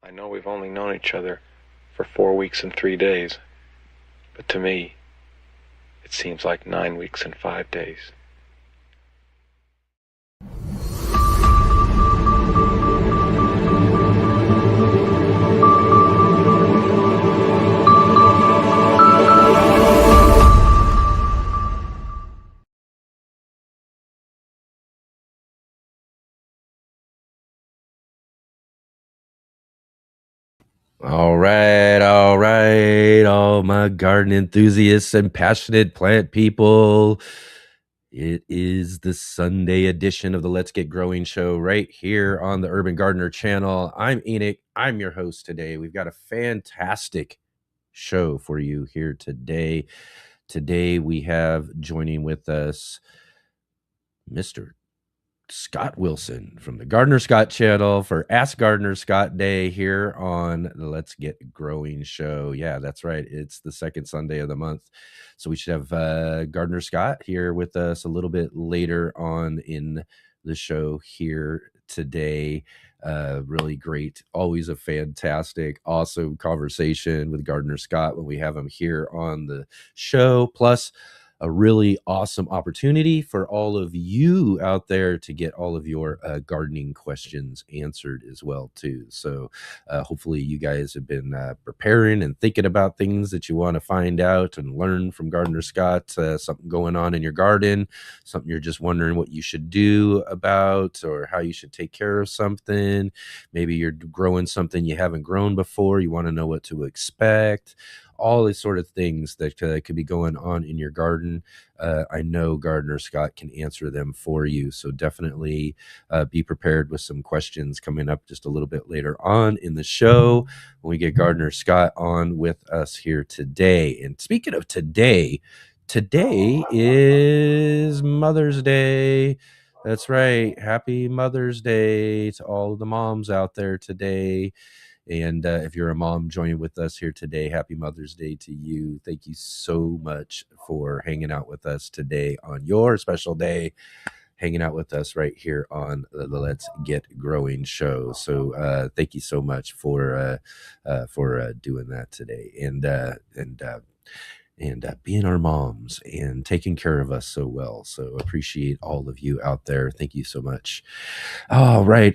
I know we've only known each other for 4 weeks and 3 days, but to me, it seems like 9 weeks and 5 days. All right, all my garden enthusiasts and passionate plant people. It is the Sunday edition of the Let's Get Growing show right here on the Urban Gardener channel. I'm Enoch. I'm your host today. We've got a fantastic show for you here today. Today we have joining with us Mr. Scott Wilson from the Gardener Scott channel for Ask Gardener Scott Day here on the Let's Get Growing show. Yeah, that's right. It's the second Sunday of the month. So we should have Gardener Scott here with us a little bit later on in the show here today. Really great. Always a fantastic, awesome conversation with Gardener Scott when we have him here on the show. Plus, a really awesome opportunity for all of you out there to get all of your gardening questions answered as well too. So hopefully you guys have been preparing and thinking about things that you want to find out and learn from Gardener Scott, something going on in your garden, something you're just wondering what you should do about or how you should take care of something. Maybe you're growing something you haven't grown before, you want to know what to expect, all these sort of things that could be going on in your garden. I know Gardener Scott can answer them for you. So definitely be prepared with some questions coming up just a little bit later on in the show when we get Gardener Scott on with us here today. And speaking of today, today is Mother's Day. That's right. Happy Mother's Day to all of the moms out there today. And if you're a mom joining with us here today, happy Mother's Day to you. Thank you so much for hanging out with us today on your special day, hanging out with us right here on the Let's Get Growing show. So thank you so much for doing that today and being our moms and taking care of us so well. So appreciate all of you out there. Thank you so much. All right.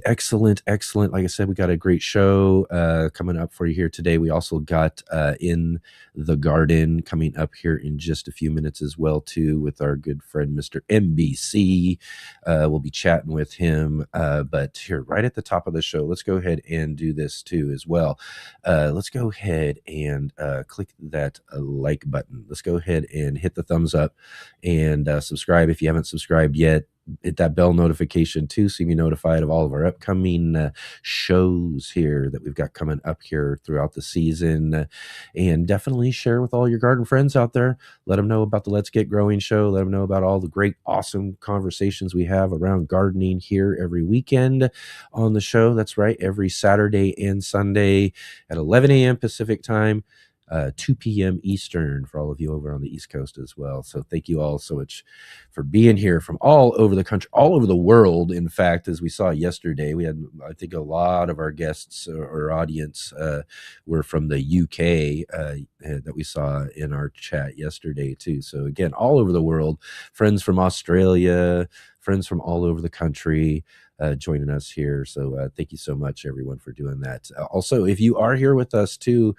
Excellent. Like I said, we got a great show coming up for you here today. We also got In the Garden coming up here in just a few minutes as well too, with our good friend Mr. MBC. We'll be chatting with him. But here, right at the top of the show, let's go ahead and do this too as well. Let's go ahead and click that like button. Let's go ahead and hit the thumbs up and subscribe if you haven't subscribed yet. Hit that bell notification too, so you be notified of all of our upcoming shows here that we've got coming up here throughout the season. And definitely share with all your garden friends out there. Let them know about the Let's Get Growing show. Let them know about all the great, awesome conversations we have around gardening here every weekend on the show. That's right, every Saturday and Sunday at 11 a.m. Pacific time. 2 p.m. Eastern for all of you over on the East Coast as well. So thank you all so much for being here from all over the country, all over the world. In fact, as we saw yesterday, we had, I think, a lot of our guests or audience were from the UK that we saw in our chat yesterday too. So again, all over the world, friends from Australia, friends from all over the country. Joining us here. So thank you so much, everyone, for doing that. Also, if you are here with us too,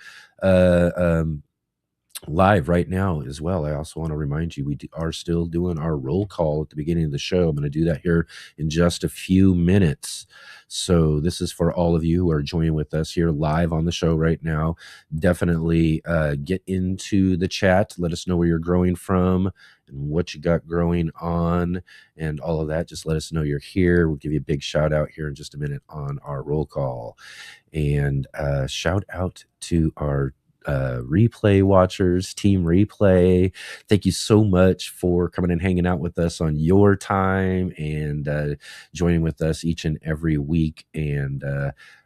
live right now as well, I also want to remind you we are still doing our roll call at the beginning of the show. I'm going to do that here in just a few minutes. So this is for all of you who are joining with us here live on the show right now. Definitely get into the chat. Let us know where you're growing from and what you got growing on and all of that. Just let us know you're here. We'll give you a big shout out here in just a minute on our roll call. And shout out to our replay watchers, Team Replay. Thank you so much for coming and hanging out with us on your time and joining with us each and every week. And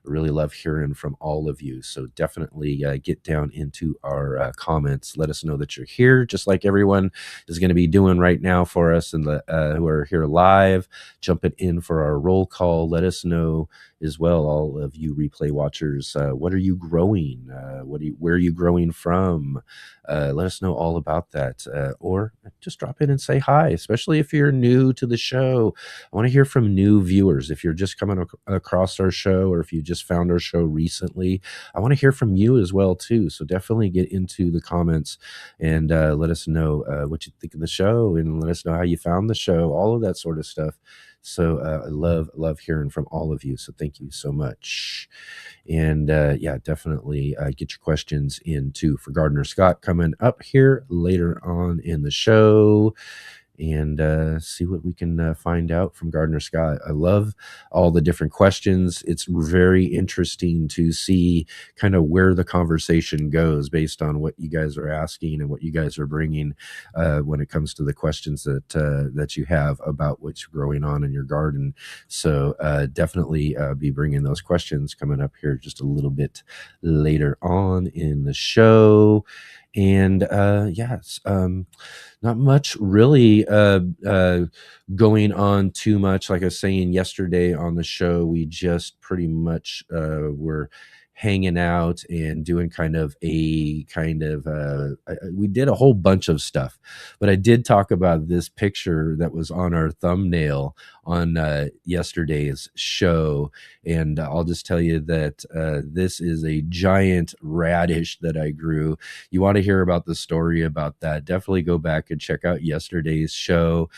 really love hearing from all of you. So definitely get down into our comments. Let us know that you're here, just like everyone is going to be doing right now for us and who are here live, jumping in for our roll call. Let us know as well, all of you replay watchers, what are you growing? Where are you growing from? Let us know all about that, or just drop in and say hi, especially if you're new to the show. I want to hear from new viewers. If you're just coming across our show, or if you just found our show recently, I want to hear from you as well too. So definitely get into the comments and let us know what you think of the show, and let us know how you found the show, all of that sort of stuff. So I love hearing from all of you. So thank you so much. And yeah, definitely get your questions in too for Gardner Scott coming up here later on in the show, and see what we can find out from Gardner Scott. I love all the different questions. It's very interesting to see kind of where the conversation goes based on what you guys are asking and what you guys are bringing when it comes to the questions that you have about what's growing on in your garden. So definitely be bringing those questions coming up here just a little bit later on in the show. And yes, not much really going on too much. Like I was saying yesterday on the show, we just pretty much were hanging out and doing we did a whole bunch of stuff, but I did talk about this picture that was on our thumbnail on yesterday's show. And I'll just tell you that this is a giant radish that I grew. You want to hear about the story about that, definitely go back and check out yesterday's show.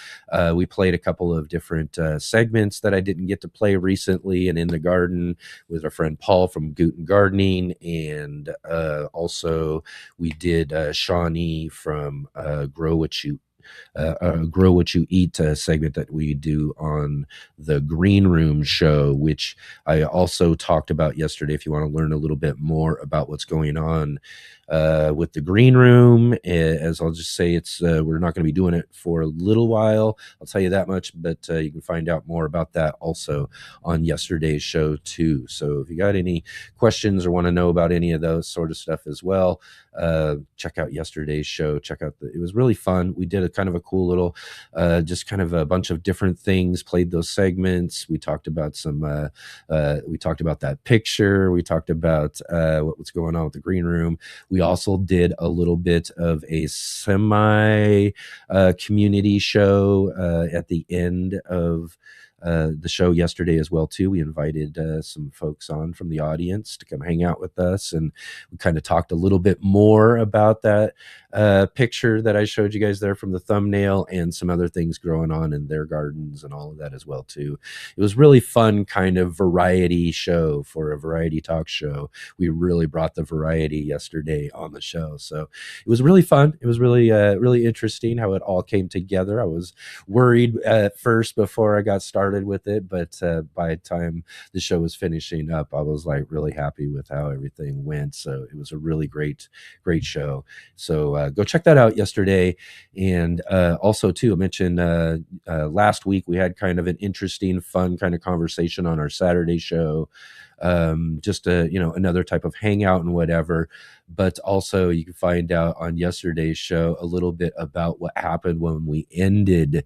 We played a couple of different segments that I didn't get to play recently and in the garden with our friend Paul from Guten Gardening, and also we did Shawnee from Grow What You Eat segment that we do on the Green Room show, which I also talked about yesterday. If you want to learn a little bit more about what's going on with the Green Room, as I'll just say, it's we're not going to be doing it for a little while, I'll tell you that much, but you can find out more about that also on yesterday's show too. So if you got any questions or want to know about any of those sort of stuff as well, check out yesterday's show. It was really fun. We did a kind of a cool little just kind of a bunch of different things, played those segments. We talked about we talked about that picture, we talked about what's going on with the Green Room. We also did a little bit of a semi community show at the end of the show yesterday as well too. We invited some folks on from the audience to come hang out with us, and we kind of talked a little bit more about that picture that I showed you guys there from the thumbnail, and some other things growing on in their gardens and all of that as well too. It was really fun, kind of variety show for a variety talk show. We really brought the variety yesterday on the show, so it was really fun. It was really interesting how it all came together. I was worried at first before I got started with it, but by the time the show was finishing up, I was like really happy with how everything went. So it was a really great show. So go check that out yesterday. And also too, I mentioned last week we had kind of an interesting, fun kind of conversation on our Saturday show. Just another type of hangout and whatever, but also you can find out on yesterday's show a little bit about what happened when we ended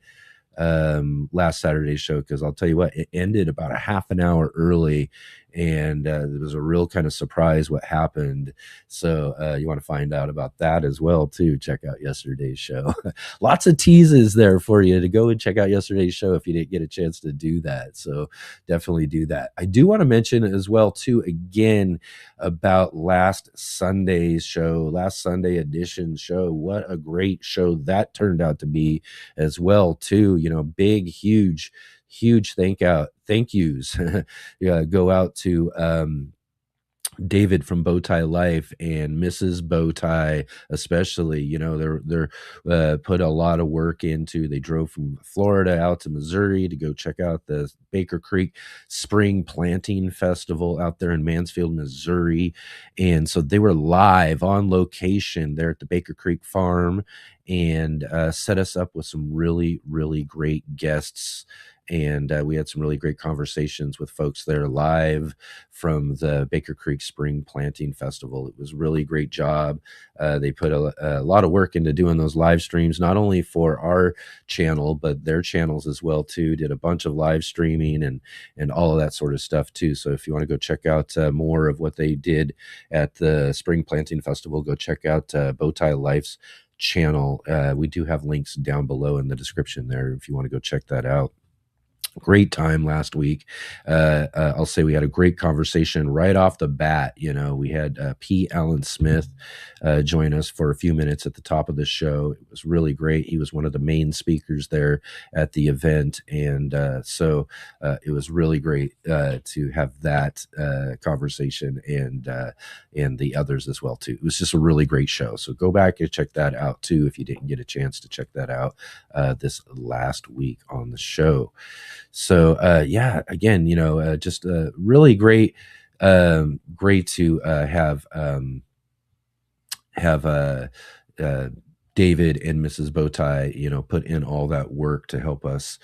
last Saturday's show, because I'll tell you what, it ended about a half an hour early, and it was a real kind of surprise what happened. So you want to find out about that as well too, check out yesterday's show. Lots of teases there for you to go and check out yesterday's show if you didn't get a chance to do that. So definitely do that. I do want to mention as well too, again, about last Sunday edition show. What a great show that turned out to be as well too. Big, huge thank yous go out to David from Bowtie Life and Mrs. Bowtie, especially, you know, they're put a lot of work into. They drove from Florida out to Missouri to go check out the Baker Creek Spring Planting Festival out there in Mansfield, Missouri, and so they were live on location there at the Baker Creek Farm, and set us up with some really, really great guests. And we had some really great conversations with folks there live from the Baker Creek Spring Planting Festival. It was a really great job. They put a lot of work into doing those live streams, not only for our channel, but their channels as well too. Did a bunch of live streaming and all of that sort of stuff too. So if you want to go check out more of what they did at the Spring Planting Festival, go check out Bowtie Life's channel. We do have links down below in the description there if you want to go check that out. Great time last week. I'll say we had a great conversation right off the bat. You know, we had P. Allen Smith join us for a few minutes at the top of the show. It was really great. He was one of the main speakers there at the event, and so it was really great to have that conversation and the others as well too. It was just a really great show. So go back and check that out too if you didn't get a chance to check that out this last week on the show. So yeah, again, you know, just really great, great to have David and Mrs. Bowtie, you know, put in all that work to help us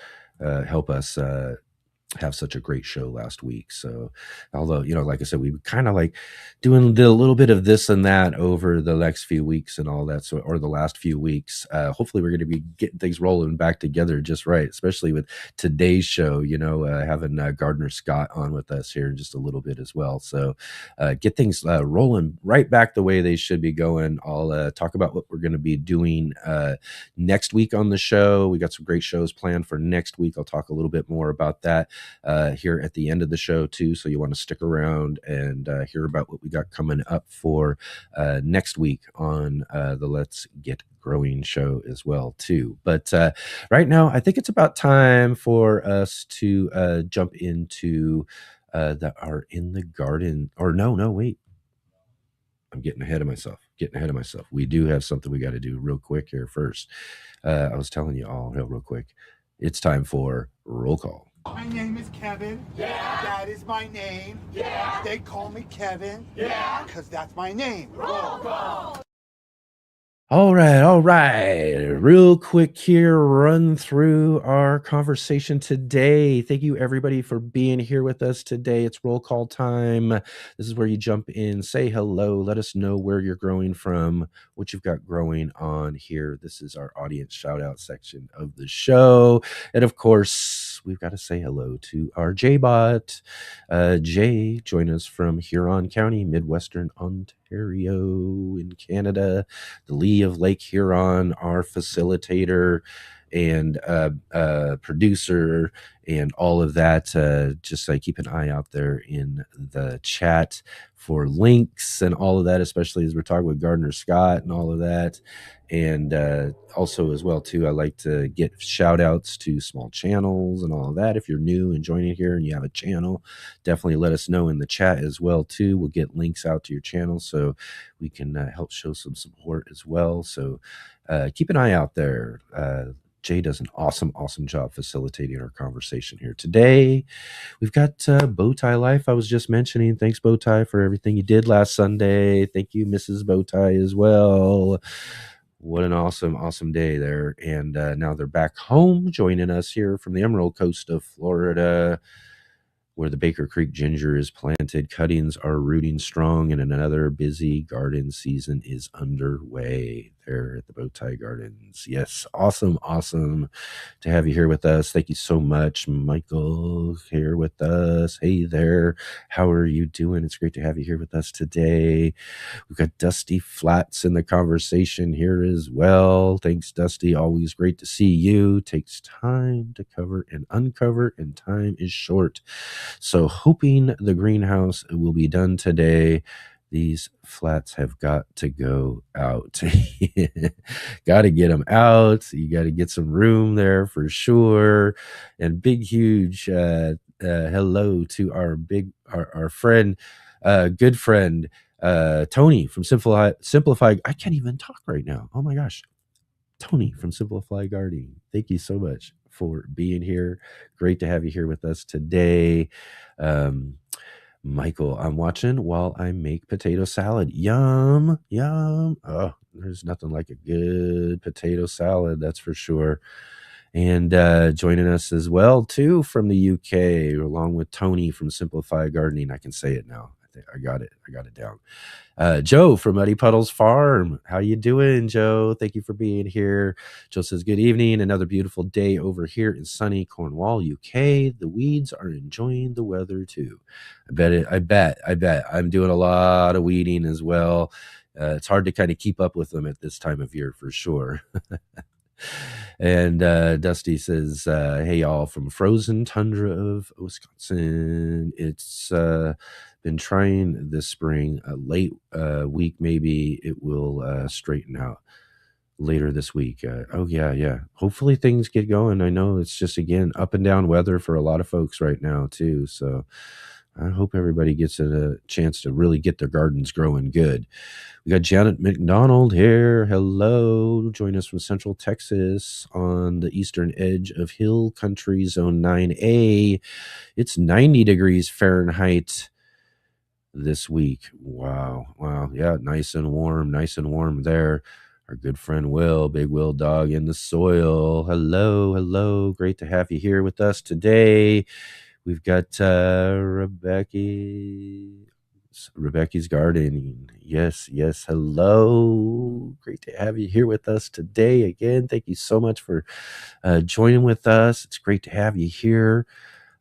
have such a great show last week. So although, you know, like I said, we kind of like doing a little bit of this and that over the next few weeks and all that. So, or the last few weeks, hopefully we're going to be getting things rolling back together just right, especially with today's show, you know, having Gardner Scott on with us here in just a little bit as well. So get things rolling right back the way they should be going. I'll talk about what we're going to be doing next week on the show. We got some great shows planned for next week. I'll talk a little bit more about that here at the end of the show too, so you want to stick around and hear about what we got coming up for next week on the Let's Get Growing show as well too. But right now I think it's about time for us to jump into our in the garden, or no wait, I'm getting ahead of myself. We do have something we got to do real quick here first. I was telling you all real quick, it's time for roll call. My name is Kevin. Yeah. That is my name. Yeah. They call me Kevin. Yeah. Because that's my name. Roll call. All right. Real quick here, run through our conversation today. Thank you, everybody, for being here with us today. It's roll call time. This is where you jump in, say hello, let us know where you're growing from, what you've got growing on here. This is our audience shout out section of the show. And of course, we've got to say hello to our J-Bot. Jay, join us from Huron County, Midwestern Ontario in Canada, the lee of Lake Huron, our facilitator and producer and all of that. Just keep an eye out there in the chat for links and all of that, especially as we're talking with Gardner Scott and all of that. And also as well too, I like to get shout outs to small channels and all of that. If you're new and joining here and you have a channel, definitely let us know in the chat as well too. We'll get links out to your channel so we can help show some support as well. So keep an eye out there. Jay does an awesome job facilitating our conversation here today. We've got Bowtie Life I was just mentioning. Thanks, Bowtie, for everything you did last Sunday. Thank you, Mrs. Bowtie, as well. What an awesome day there. And now they're back home joining us here from the Emerald Coast of Florida, where the Baker Creek ginger is planted. Cuttings are rooting strong, and another busy garden season is underway there at the Bowtie Gardens. Yes, awesome to have you here with us. Thank you so much, Michael, here with us. Hey there, how are you doing? It's great to have you here with us today. We've got Dusty Flats in the conversation here as well. Thanks, Dusty. Always great to see you. Takes time to cover and uncover, and time is short. So hoping the greenhouse will be done today. These flats have got to go out. Got to get them out. You got to get some room there for sure. And big, huge hello to our friend good friend, Tony from Simplify. I can't even talk right now. Oh my gosh. Tony from Simplify Gardening. Thank you so much for being here. Great to have you here with us today. Michael, I'm watching while I make potato salad. Yum, yum. Oh, there's nothing like a good potato salad, that's for sure. And joining us as well, too, from the UK, along with Tony from Simplify Gardening. I can say it now. I think I got it down. Joe from Muddy Puddles Farm. How you doing, Joe? Thank you for being here. Joe says, good evening. Another beautiful day over here in sunny Cornwall, UK. The weeds are enjoying the weather too. I bet. I'm doing a lot of weeding as well. It's hard to kind of keep up with them at this time of year for sure. And Dusty says, hey, y'all, from frozen tundra of Wisconsin. It's been trying this spring, late week, maybe it will straighten out later this week. Oh, yeah. Hopefully things get going. I know it's just, again, up and down weather for a lot of folks right now, too. So I hope everybody gets a chance to really get their gardens growing good. We got Janet McDonald here. Hello. Join us from Central Texas on the eastern edge of Hill Country, Zone 9A. It's 90 degrees Fahrenheit this week. Wow. Yeah, nice and warm there. Our good friend Will, Big Will Dog in the soil. Hello. Great to have you here with us today. We've got Rebecca's Gardening. Yes. Hello. Great to have you here with us today again. Thank you so much for joining with us. It's great to have you here.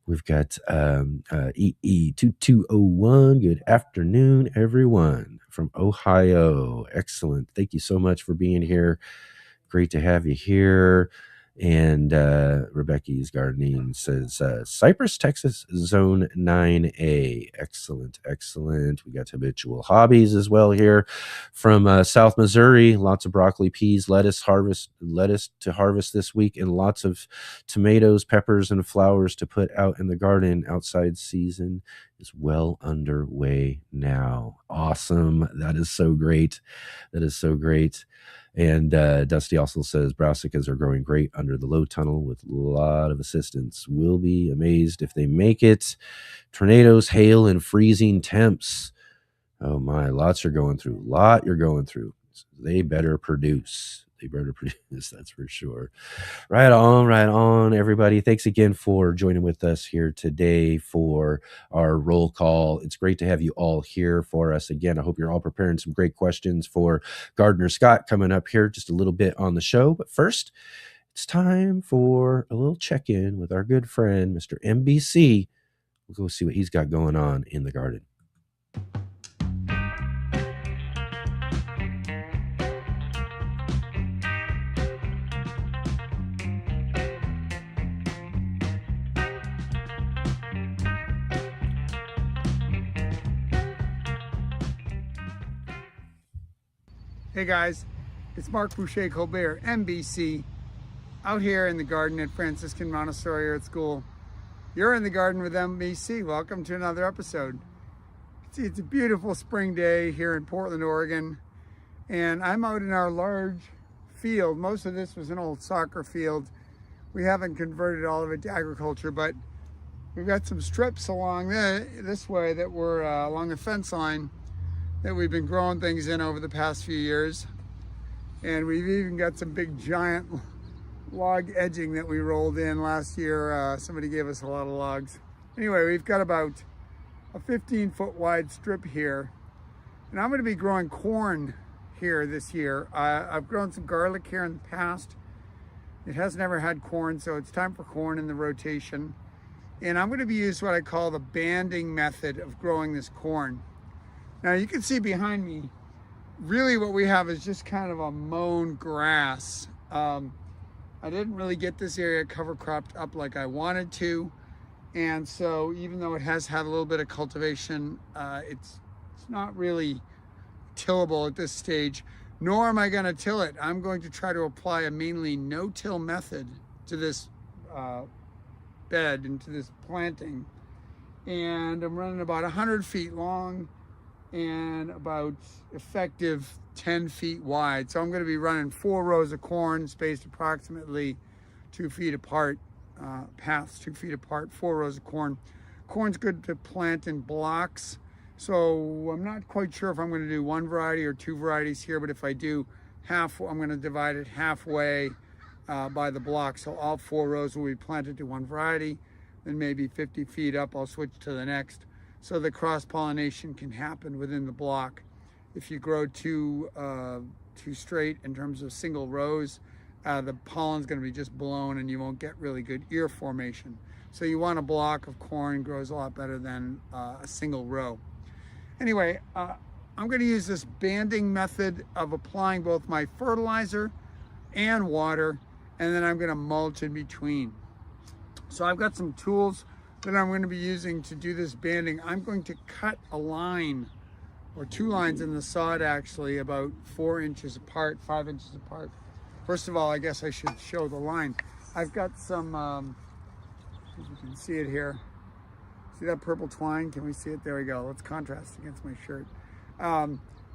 We've got EE2201. Good afternoon, everyone from Ohio. Excellent. Thank you so much for being here. Great to have you here. And Rebecca's Gardening says, Cypress, Texas, Zone 9A. Excellent. We got Habitual Hobbies as well here from South Missouri. Lots of broccoli, peas, lettuce to harvest this week, and lots of tomatoes, peppers, and flowers to put out in the garden. Outside season is well underway now. Awesome. That is so great. And Dusty also says brassicas are growing great under the low tunnel with a lot of assistance. We'll be amazed if they make it. Tornadoes, hail, and freezing temps. Oh my, lots you're going through. They better produce. That's for sure. Right on, everybody. Thanks again for joining with us here today for our roll call. It's great to have you all here for us again. I hope you're all preparing some great questions for Gardener Scott coming up here just a little bit on the show. But first, it's time for a little check-in with our good friend, Mr. MBC. We'll go see what he's got going on in the garden. Hey guys, it's Mark Boucher Colbert, MBC, out here in the garden at Franciscan Montessori Art School. You're in the garden with MBC. Welcome to another episode. It's a beautiful spring day here in Portland, Oregon, and I'm out in our large field. Most of this was an old soccer field. We haven't converted all of it to agriculture, but we've got some strips along this way that were along the fence line that we've been growing things in over the past few years. And we've even got some big giant log edging that we rolled in last year. Somebody gave us a lot of logs. Anyway, we've got about a 15-foot wide strip here. And I'm gonna be growing corn here this year. I've grown some garlic here in the past. It has never had corn, so it's time for corn in the rotation. And I'm gonna be using what I call the banding method of growing this corn. Now you can see behind me, really what we have is just kind of a mown grass. I didn't really get this area cover cropped up like I wanted to. And so even though it has had a little bit of cultivation, it's not really tillable at this stage, nor am I gonna till it. I'm going to try to apply a mainly no-till method to this bed and to this planting. and I'm running about 100 feet long and about effective 10 feet wide. So I'm going to be running 4 rows of corn spaced approximately 2 feet apart, paths 2 feet apart, 4 rows of corn. Corn's good to plant in blocks. So I'm not quite sure if I'm going to do 1 variety or 2 varieties here, but if I do half, I'm going to divide it halfway by the block. So all 4 rows will be planted to 1 variety. Then maybe 50 feet up, I'll switch to the next. So the cross-pollination can happen within the block. If you grow too straight in terms of single rows, the pollen's going to be just blown and you won't get really good ear formation. So you want a block of corn, grows a lot better than a single row. Anyway, I'm going to use this banding method of applying both my fertilizer and water, and then I'm going to mulch in between. So I've got some tools that I'm going to be using to do this banding. I'm going to cut a line, or 2 lines in the sod actually, about 4 inches apart, 5 inches apart. First of all, I guess I should show the line. I've got some, you can see it here. See that purple twine? Can we see it? There we go. Let's contrast against my shirt.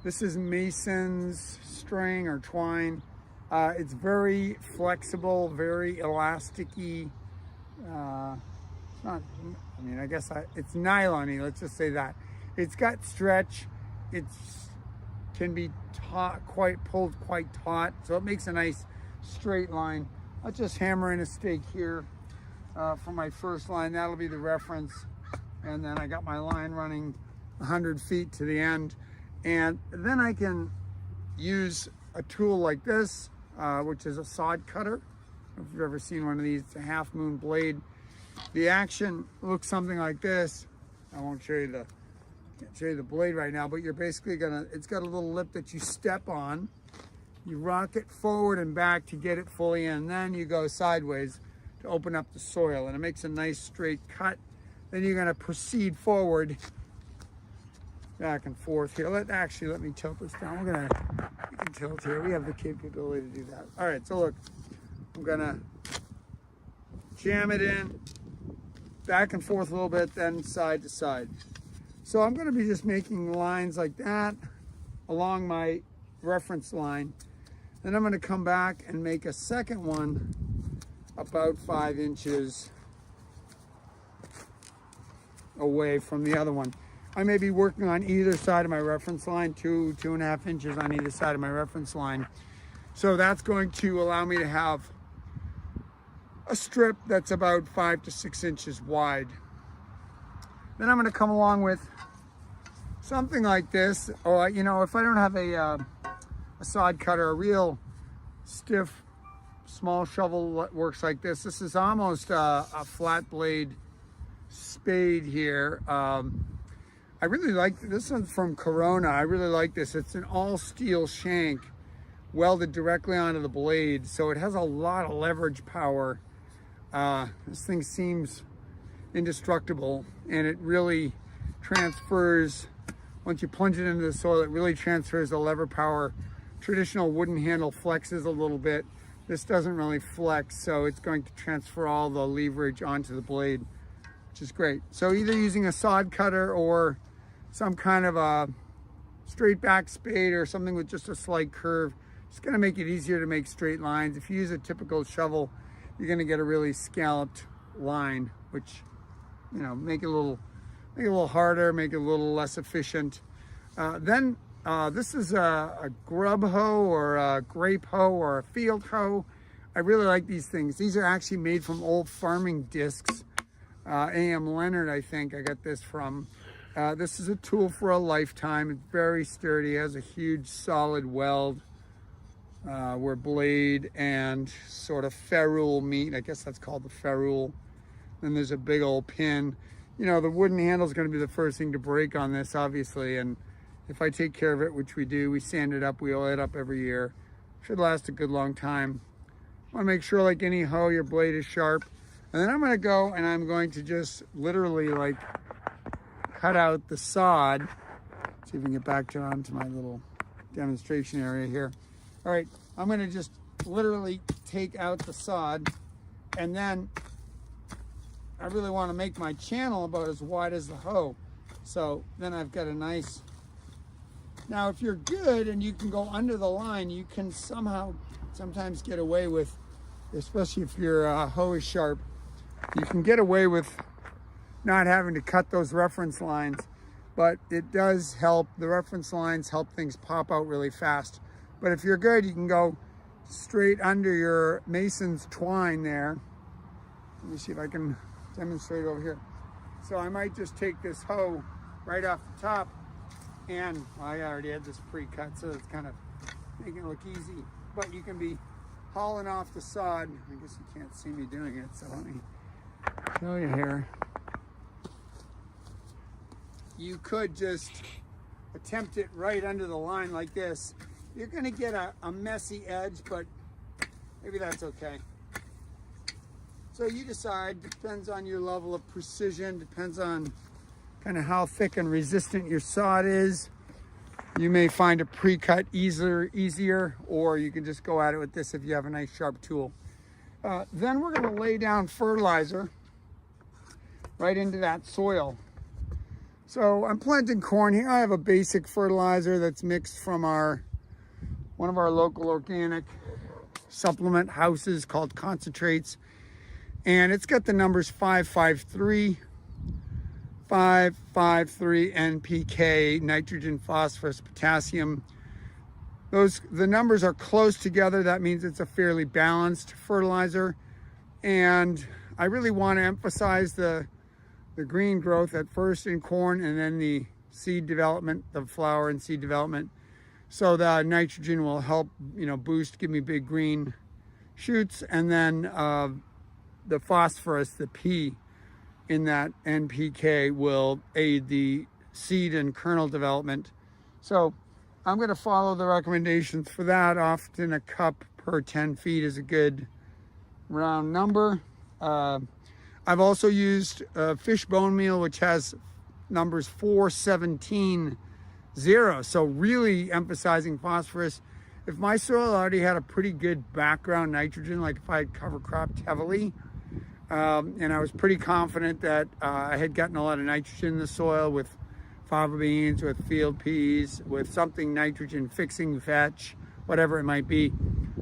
This is Mason's string or twine. It's very flexible, very elasticy. It's not, I mean, I guess it's nylon-y, let's just say that. It's got stretch. It can be pulled quite taut, so it makes a nice straight line. I'll just hammer in a stake here for my first line. That'll be the reference. And then I got my line running 100 feet to the end. And then I can use a tool like this, which is a sod cutter. If you've ever seen one of these, it's a half moon blade. The action looks something like this. I won't show you the blade right now, but you're basically it's got a little lip that you step on. You rock it forward and back to get it fully in. Then you go sideways to open up the soil, and it makes a nice straight cut. Then you're gonna proceed forward, back and forth here. Let me tilt this down. We can tilt here. We have the capability to do that. All right, so look, I'm gonna jam it in, back and forth a little bit, then side to side. So I'm gonna be just making lines like that along my reference line. Then I'm gonna come back and make a second one about 5 inches away from the other one. I may be working on either side of my reference line, 2.5 inches on either side of my reference line. So that's going to allow me to have a strip that's about 5 to 6 inches wide. Then I'm going to come along with something like this, or you know, if I don't have a sod cutter, a real stiff small shovel works like this. This is almost a flat blade spade here. I really like this one's from Corona. I really like this. It's an all steel shank welded directly onto the blade, so it has a lot of leverage power. This thing seems indestructible, and it really transfers, once you plunge it into the soil, it really transfers the lever power. Traditional wooden handle flexes a little bit. This doesn't really flex, so it's going to transfer all the leverage onto the blade, which is great. So either using a sod cutter or some kind of a straight back spade or something with just a slight curve, it's gonna make it easier to make straight lines. If you use a typical shovel, you're gonna get a really scalloped line, which, you know, make it a little harder, make it a little less efficient. This is a grub hoe or a grape hoe or a field hoe. I really like these things. These are actually made from old farming discs. A.M. Leonard, I think I got this from. This is a tool for a lifetime. It's very sturdy, it has a huge solid weld where blade and sort of ferrule meet. I guess that's called the ferrule. Then there's a big old pin. You know, the wooden handle is going to be the first thing to break on this, obviously, and if I take care of it, which we do, we sand it up, we oil it up every year. Should last a good long time. Want to make sure, like any hoe, your blade is sharp. And then I'm going to go and I'm going to just literally like cut out the sod. See if we can get back onto my little demonstration area here. All right, I'm going to just literally take out the sod, and then I really want to make my channel about as wide as the hoe. So then I've got a nice, now if you're good and you can go under the line, you can sometimes get away with, especially if your hoe is sharp, you can get away with not having to cut those reference lines, but it does help. The reference lines help things pop out really fast. But if you're good, you can go straight under your mason's twine there. Let me see if I can demonstrate over here. So I might just take this hoe right off the top, and well, I already had this pre-cut, so it's kind of making it look easy. But you can be hauling off the sod. I guess you can't see me doing it, so let me show you here. You could just attempt it right under the line like this. You're going to get a messy edge, but maybe that's okay. So you decide, depends on your level of precision, depends on kind of how thick and resistant your sod is. You may find a pre-cut easier, or you can just go at it with this if you have a nice sharp tool. Then we're going to lay down fertilizer right into that soil. So I'm planting corn here. I have a basic fertilizer that's mixed from one of our local organic supplement houses called Concentrates. And it's got the numbers 553 NPK, nitrogen, phosphorus, potassium. The numbers are close together. That means it's a fairly balanced fertilizer. And I really want to emphasize the green growth at first in corn, and then the seed development, the flower and seed development. So the nitrogen will help, boost, give me big green shoots. And then the phosphorus, the P in that NPK, will aid the seed and kernel development. So I'm going to follow the recommendations for that. Often a cup per 10 feet is a good round number. I've also used fish bone meal, which has numbers 417 0. So really emphasizing phosphorus. If my soil already had a pretty good background nitrogen, like if I had cover cropped heavily, and I was pretty confident that I had gotten a lot of nitrogen in the soil with fava beans, with field peas, with something nitrogen fixing vetch, whatever it might be,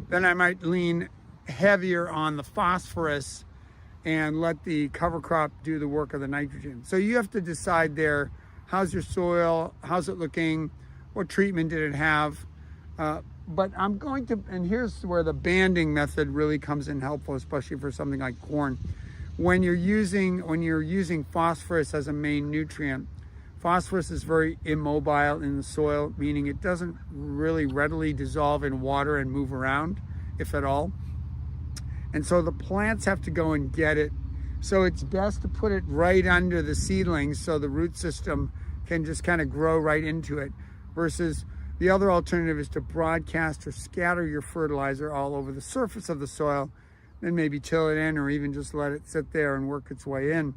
then I might lean heavier on the phosphorus and let the cover crop do the work of the nitrogen. So you have to decide there, how's your soil, how's it looking, what treatment did it have? But I'm going to, and here's where the banding method really comes in helpful, especially for something like corn. When you're using phosphorus as a main nutrient, phosphorus is very immobile in the soil, meaning it doesn't really readily dissolve in water and move around, if at all. And so the plants have to go and get it. So it's best to put it right under the seedlings so the root system can just kind of grow right into it, versus the other alternative is to broadcast or scatter your fertilizer all over the surface of the soil, then maybe till it in, or even just let it sit there and work its way in.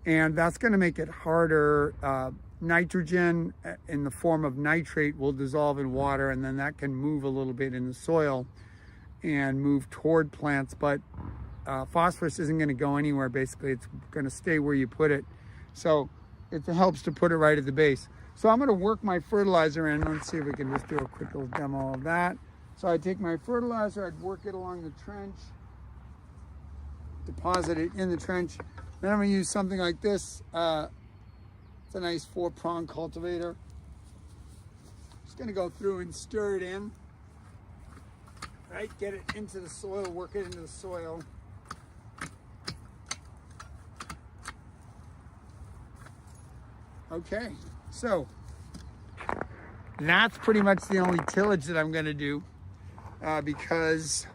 And that's going to make it harder. Nitrogen in the form of nitrate will dissolve in water, and then that can move a little bit in the soil and move toward plants. But phosphorus isn't going to go anywhere. Basically, it's going to stay where you put it. So it helps to put it right at the base. So I'm going to work my fertilizer in. Let's see if we can just do a quick little demo of that. So I take my fertilizer, I'd work it along the trench, deposit it in the trench. Then I'm going to use something like this. It's a nice 4-prong cultivator. Just going to go through and stir it in. Right, get it into the soil, work it into the soil. Okay, so that's pretty much the only tillage that I'm going to do because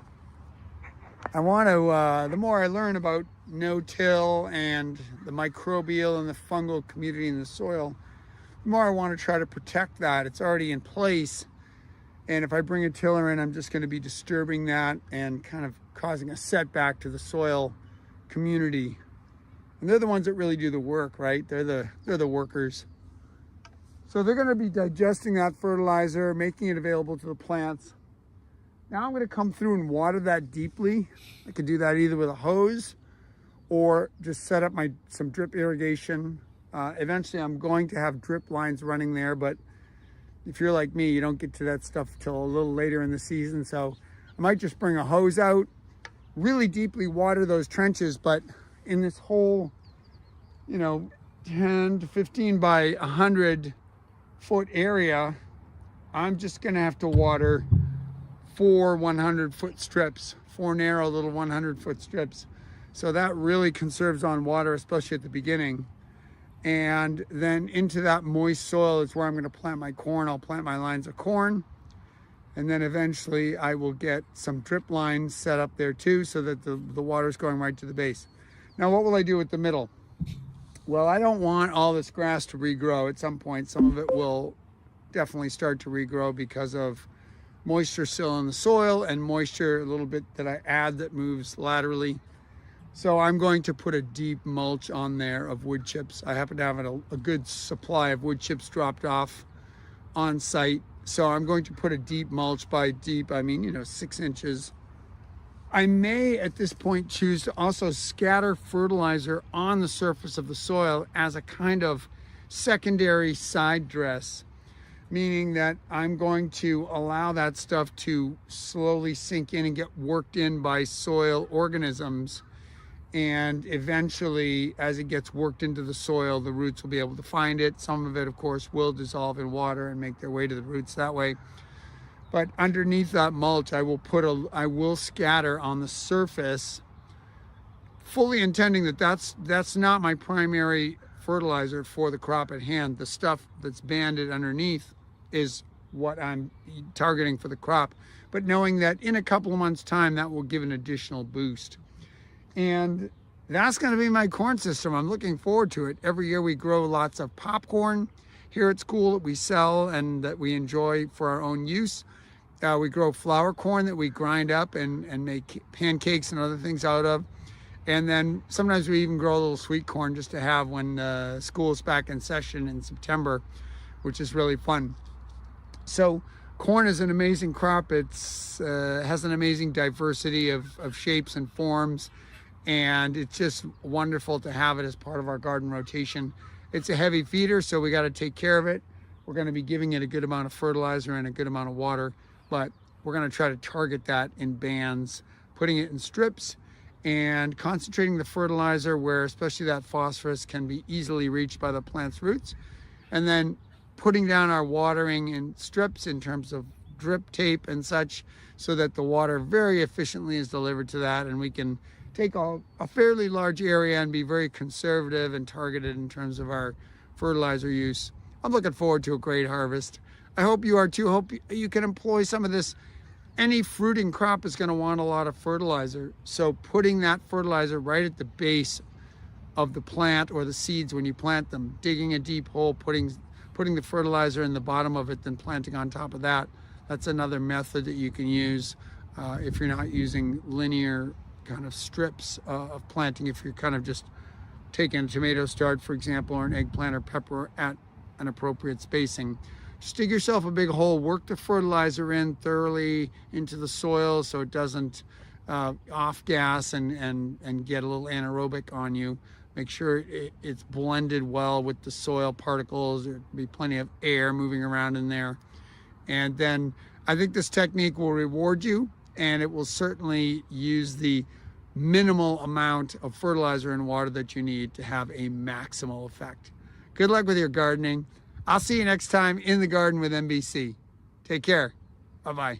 I want to, the more I learn about no-till and the microbial and the fungal community in the soil, the more I want to try to protect that. It's already in place. And if I bring a tiller in, I'm just going to be disturbing that and kind of causing a setback to the soil community. And they're the ones that really do the work, right? They're the workers. So they're going to be digesting that fertilizer, making it available to the plants. Now I'm going to come through and water that deeply. I could do that either with a hose or just set up some drip irrigation. Eventually I'm going to have drip lines running there, but if you're like me, you don't get to that stuff till a little later in the season. So I might just bring a hose out, really deeply water those trenches, but in this whole, 10 to 15 by 100 foot area, I'm just gonna have to water 4 100-foot strips, 4 narrow little 100-foot strips. So that really conserves on water, especially at the beginning. And then into that moist soil is where I'm gonna plant my corn. I'll plant my lines of corn. And then eventually I will get some drip lines set up there too, so that the water's going right to the base. Now, what will I do with the middle? Well, I don't want all this grass to regrow. At some point, some of it will definitely start to regrow because of moisture still in the soil and moisture a little bit that I add that moves laterally. So I'm going to put a deep mulch on there of wood chips. I happen to have a good supply of wood chips dropped off on site. So I'm going to put a deep mulch. By deep, I mean, 6 inches. I may at this point choose to also scatter fertilizer on the surface of the soil as a kind of secondary side dress, meaning that I'm going to allow that stuff to slowly sink in and get worked in by soil organisms. And eventually, as it gets worked into the soil, the roots will be able to find it. Some of it, of course, will dissolve in water and make their way to the roots that way. But underneath that mulch, I will scatter on the surface, fully intending that that's not my primary fertilizer for the crop at hand. The stuff that's banded underneath is what I'm targeting for the crop, but knowing that in a couple of months' time, that will give an additional boost. And that's going to be my corn system. I'm looking forward to it. Every year we grow lots of popcorn here at school that we sell and that we enjoy for our own use. We grow flour corn that we grind up and make pancakes and other things out of. And then sometimes we even grow a little sweet corn just to have when school is back in session in September, which is really fun. So corn is an amazing crop. It's has an amazing diversity of shapes and forms. And it's just wonderful to have it as part of our garden rotation. It's a heavy feeder, so we got to take care of it. We're going to be giving it a good amount of fertilizer and a good amount of water, but we're going to try to target that in bands, putting it in strips and concentrating the fertilizer where especially that phosphorus can be easily reached by the plant's roots. And then putting down our watering in strips in terms of drip tape and such, so that the water very efficiently is delivered to that, and we can take a fairly large area and be very conservative and targeted in terms of our fertilizer use. I'm looking forward to a great harvest. I hope you are too. Hope you can employ some of this. Any fruiting crop is going to want a lot of fertilizer. So putting that fertilizer right at the base of the plant or the seeds when you plant them, digging a deep hole, putting the fertilizer in the bottom of it, then planting on top of that. That's another method that you can use if you're not using linear kind of strips of planting. If you're kind of just taking a tomato start, for example, or an eggplant or pepper at an appropriate spacing. Just dig yourself a big hole, work the fertilizer in thoroughly into the soil so it doesn't off gas and get a little anaerobic on you. Make sure it's blended well with the soil particles. There'll be plenty of air moving around in there. And then I think this technique will reward you, and it will certainly use the minimal amount of fertilizer and water that you need to have a maximal effect. Good luck with your gardening. I'll see you next time in the garden with MBC. Take care. Bye-bye.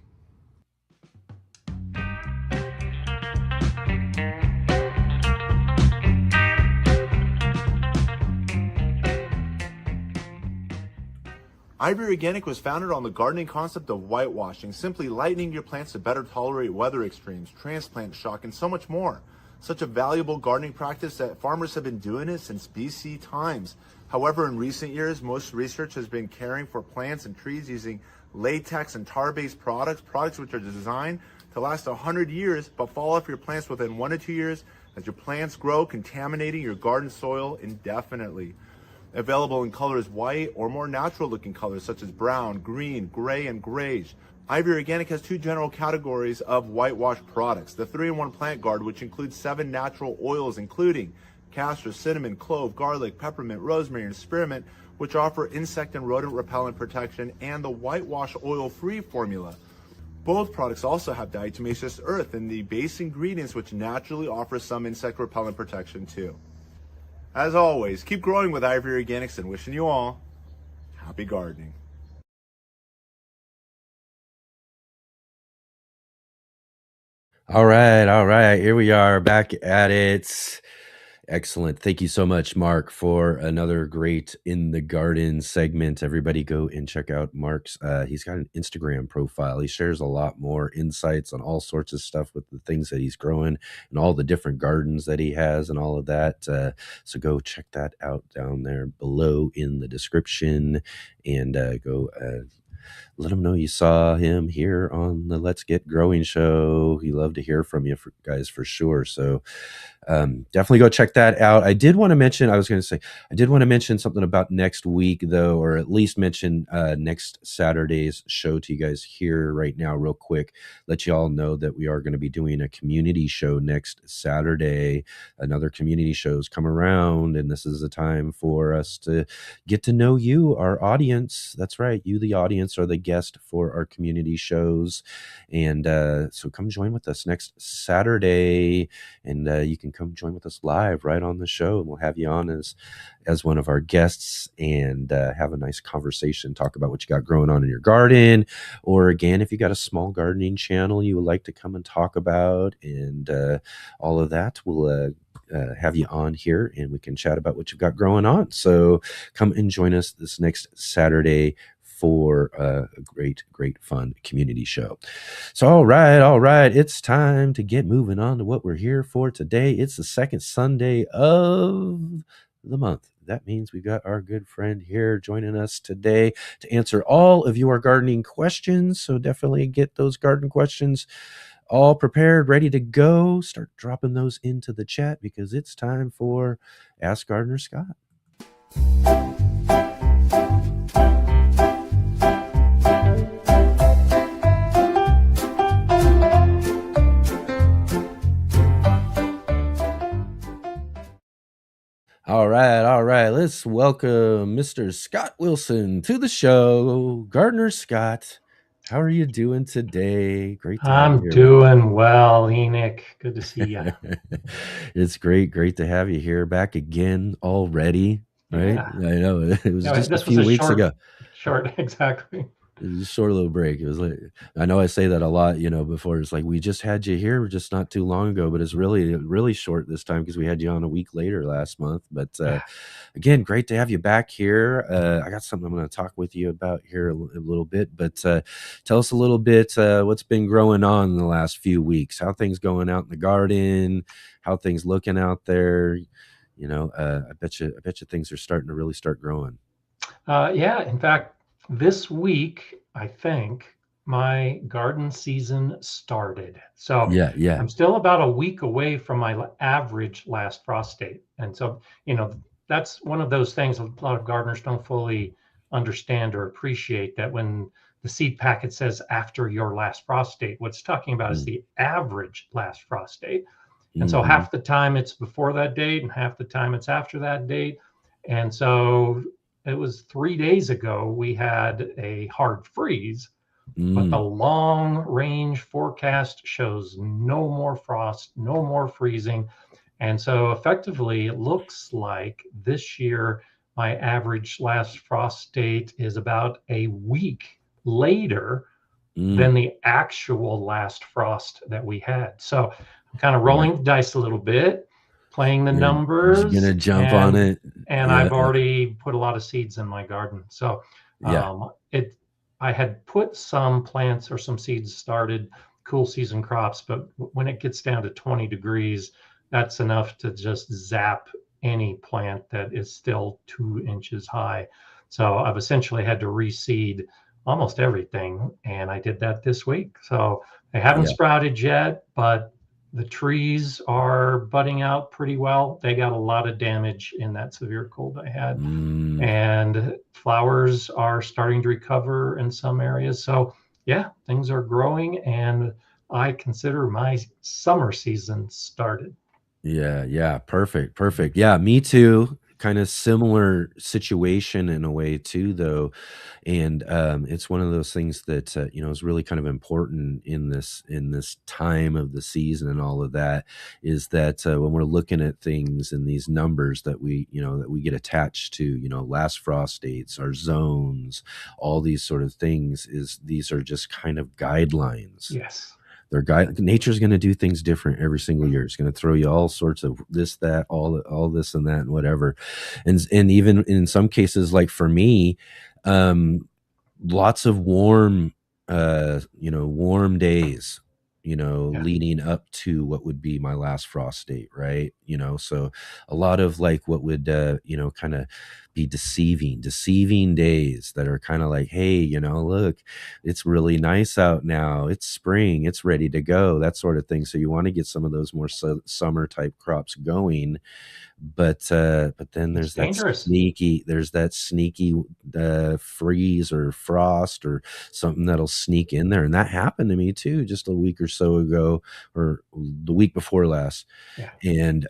Ivory Organic was founded on the gardening concept of whitewashing, simply lightening your plants to better tolerate weather extremes, transplant shock, and so much more. Such a valuable gardening practice that farmers have been doing it since BC times. However, in recent years, most research has been caring for plants and trees using latex and tar-based products which are designed to last 100 years but fall off your plants within 1 to 2 years as your plants grow, contaminating your garden soil indefinitely. Available in colors white or more natural looking colors such as brown, green, gray, and grayish. Ivy Organic has two general categories of whitewash products. The 3-in-1 Plant Guard, which includes 7 natural oils, including castor, cinnamon, clove, garlic, peppermint, rosemary, and spearmint, which offer insect and rodent repellent protection, and the Whitewash Oil Free formula. Both products also have diatomaceous earth in the base ingredients, which naturally offer some insect repellent protection too. As always, keep growing with Ivy Organics, and wishing you all happy gardening. All right. Here we are back at it. Excellent. Thank you so much, Mark, for another great In the Garden segment. Everybody go and check out Mark's. He's got an Instagram profile. He shares a lot more insights on all sorts of stuff with the things that he's growing and all the different gardens that he has and all of that. So go check that out down there below in the description, and go let him know you saw him here on the Let's Get Growing show. He loved to hear from you guys for sure. So definitely go check that out. I did want to mention something about next week, though, or at least mention next Saturday's show to you guys here right now real quick. Let you all know that we are going to be doing a community show next Saturday. Another community show's come around, and this is a time for us to get to know you, our audience. That's right. You, the audience, are the guest for our community shows. And so come join with us next Saturday, and you can come join with us live right on the show, and we'll have you on as one of our guests, and have a nice conversation, talk about what you got growing on in your garden, or again, if you got a small gardening channel you would like to come and talk about, and all of that, we'll have you on here and we can chat about what you've got growing on. So come and join us this next Saturday for a great fun community show. So all right, it's time to get moving on to what we're here for today. It's the second Sunday of the month. That means we've got our good friend here joining us today to answer all of your gardening questions. So definitely get those garden questions all prepared, ready to go. Start dropping those into the chat, because it's time for Ask Gardener Scott. All right. Let's welcome Mr. Scott Wilson to the show. Gardener Scott, how are you doing today? Great to have you here. I'm doing well, Enoch. Good to see you. It's great to have you here back again already. Right? Yeah. I know. It was just a few weeks ago. Short, exactly. It was a short little break. It was like, I know I say that a lot, before. It's like, we just had you here just not too long ago, but it's really short this time because we had you on a week later last month. But again, great to have you back here. I got something I'm going to talk with you about here a little bit, but tell us a little bit what's been growing on in the last few weeks, how things going out in the garden, how things looking out there. I bet you things are starting to really start growing. Yeah, in fact, this week, I think my garden season started. So yeah. I'm still about a week away from my average last frost date. And so, that's one of those things a lot of gardeners don't fully understand or appreciate, that when the seed packet says after your last frost date, what it's talking about is the average last frost date. And so half the time it's before that date and half the time it's after that date. And so it was 3 days ago we had a hard freeze, but the long range forecast shows no more frost, no more freezing. And so effectively it looks like this year my average last frost date is about a week later than the actual last frost that we had. So I'm kind of rolling the dice a little bit, playing the numbers. Just gonna jump on it. And I've already put a lot of seeds in my garden. So I had put some plants or some seeds started, cool season crops, but when it gets down to 20 degrees, that's enough to just zap any plant that is still 2 inches high. So I've essentially had to reseed almost everything, and I did that this week. So they haven't sprouted yet, but the trees are budding out pretty well. They got a lot of damage in that severe cold I had. And flowers are starting to recover in some areas. So yeah, things are growing, and I consider my summer season started. Yeah, perfect. Yeah, me too. Kind of similar situation in a way too, though. And it's one of those things that is really kind of important in this time of the season and all of that, is that when we're looking at things and these numbers that we get attached to, last frost dates, our zones, all these sort of things, is these are just kind of guidelines. Yes. Nature's going to do things different every single year. It's going to throw you all sorts of this, that, all this and that and whatever. And even in some cases, like for me, lots of warm warm days, Yeah. leading up to what would be my last frost date, right? So a lot of like what would kind of be deceiving days that are kind of like, hey, look, it's really nice out now, it's spring, it's ready to go, that sort of thing. So you want to get some of those more summer type crops going, but then It's there's that dangerous. sneaky freeze or frost or something that'll sneak in there. And that happened to me too, just a week or so ago, or the week before last. Yeah. And